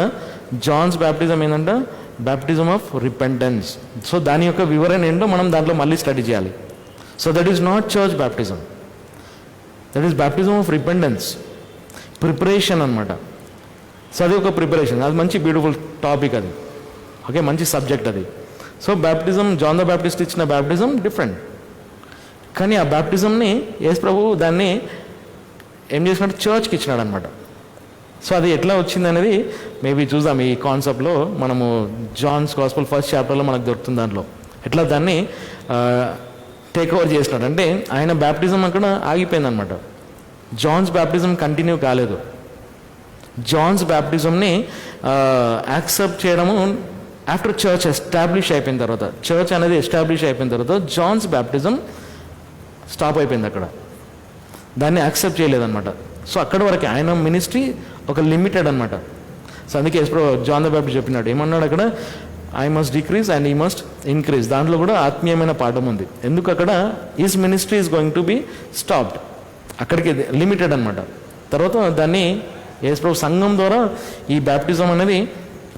జాన్స్ బ్యాప్టిజం ఏంటంటే బ్యాప్టిజం ఆఫ్ రిపెంటెన్స్. సో దాని యొక్క వివరణ ఏంటో మనం దాంట్లో మళ్ళీ స్టడీ చేయాలి. So that is not church baptism, that is baptism of repentance. Preparation అనమాట. సో అది ఒక ప్రిపరేషన్, అది మంచి బ్యూటిఫుల్ టాపిక్ అది. ఓకే, మంచి సబ్జెక్ట్ అది. So baptism, John the Baptist ఇచ్చిన బ్యాప్టిజం డిఫరెంట్. కానీ ఆ బ్యాప్టిజంని యేసు ప్రభు దాన్ని ఏం చేసినట్టు చర్చ్కి ఇచ్చినాడు అనమాట. సో అది ఎట్లా వచ్చింది అనేది మేబీ చూద్దాం ఈ కాన్సెప్ట్లో. మనము జాన్స్ గాస్పెల్ ఫస్ట్ చాప్టర్లో మనకు దొరుకుతుంది. దాంట్లో ఎట్లా దాన్ని టేక్ ఓవర్ చేసినాడు అంటే ఆయన బ్యాప్టిజం అక్కడ ఆగిపోయింది అనమాట. జాన్స్ బ్యాప్టిజం కంటిన్యూ కాలేదు. జాన్స్ బ్యాప్టిజంని యాక్సెప్ట్ చేయడము ఆఫ్టర్ చర్చ్ ఎస్టాబ్లిష్ అయిపోయిన తర్వాత, చర్చ్ అనేది ఎస్టాబ్లిష్ అయిపోయిన తర్వాత జాన్స్ బ్యాప్టిజం స్టాప్ అయిపోయింది అక్కడ. దాన్ని యాక్సెప్ట్ చేయలేదన్నమాట. సో అక్కడ వరకు ఆయన మినిస్ట్రీ ఒక లిమిటెడ్ అనమాట. సో అందుకే జాన్ ద బ్యాప్టిస్ట్ చెప్పినాడు, ఏమన్నాడు అక్కడ, ఐ మస్ట్ డిక్రీజ్ అండ్ ఈ మస్ట్ ఇంక్రీజ్. దాంట్లో కూడా ఆత్మీయమైన పాఠం ఉంది. ఎందుకు అక్కడ is ministry is going to be stopped, అక్కడికి లిమిటెడ్ అనమాట. తర్వాత దాన్ని యేసుప్రభు సంఘం ద్వారా ఈ బ్యాప్టిజం అనేది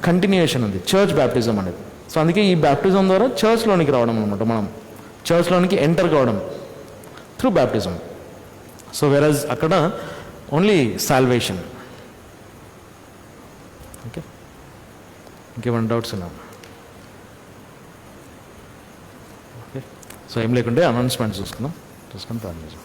కంటిన్యూయేషన్ ఉంది, చర్చ్ బ్యాప్టిజం అనేది. సో అందుకే ఈ బ్యాప్టిజం ద్వారా చర్చ్లోనికి రావడం అనమాట, మనం చర్చ్లోనికి ఎంటర్ కావడం త్రూ బ్యాప్టిజం. సో వెరజ్ అక్కడ ఓన్లీ సాల్వేషన్. ఓకే, ఇంకేమైనా డౌట్స్ ఉన్నా? ఓకే, సో ఏం లేకుంటే అనౌన్స్మెంట్ చూసుకుందాం, ప్రారంభించాం.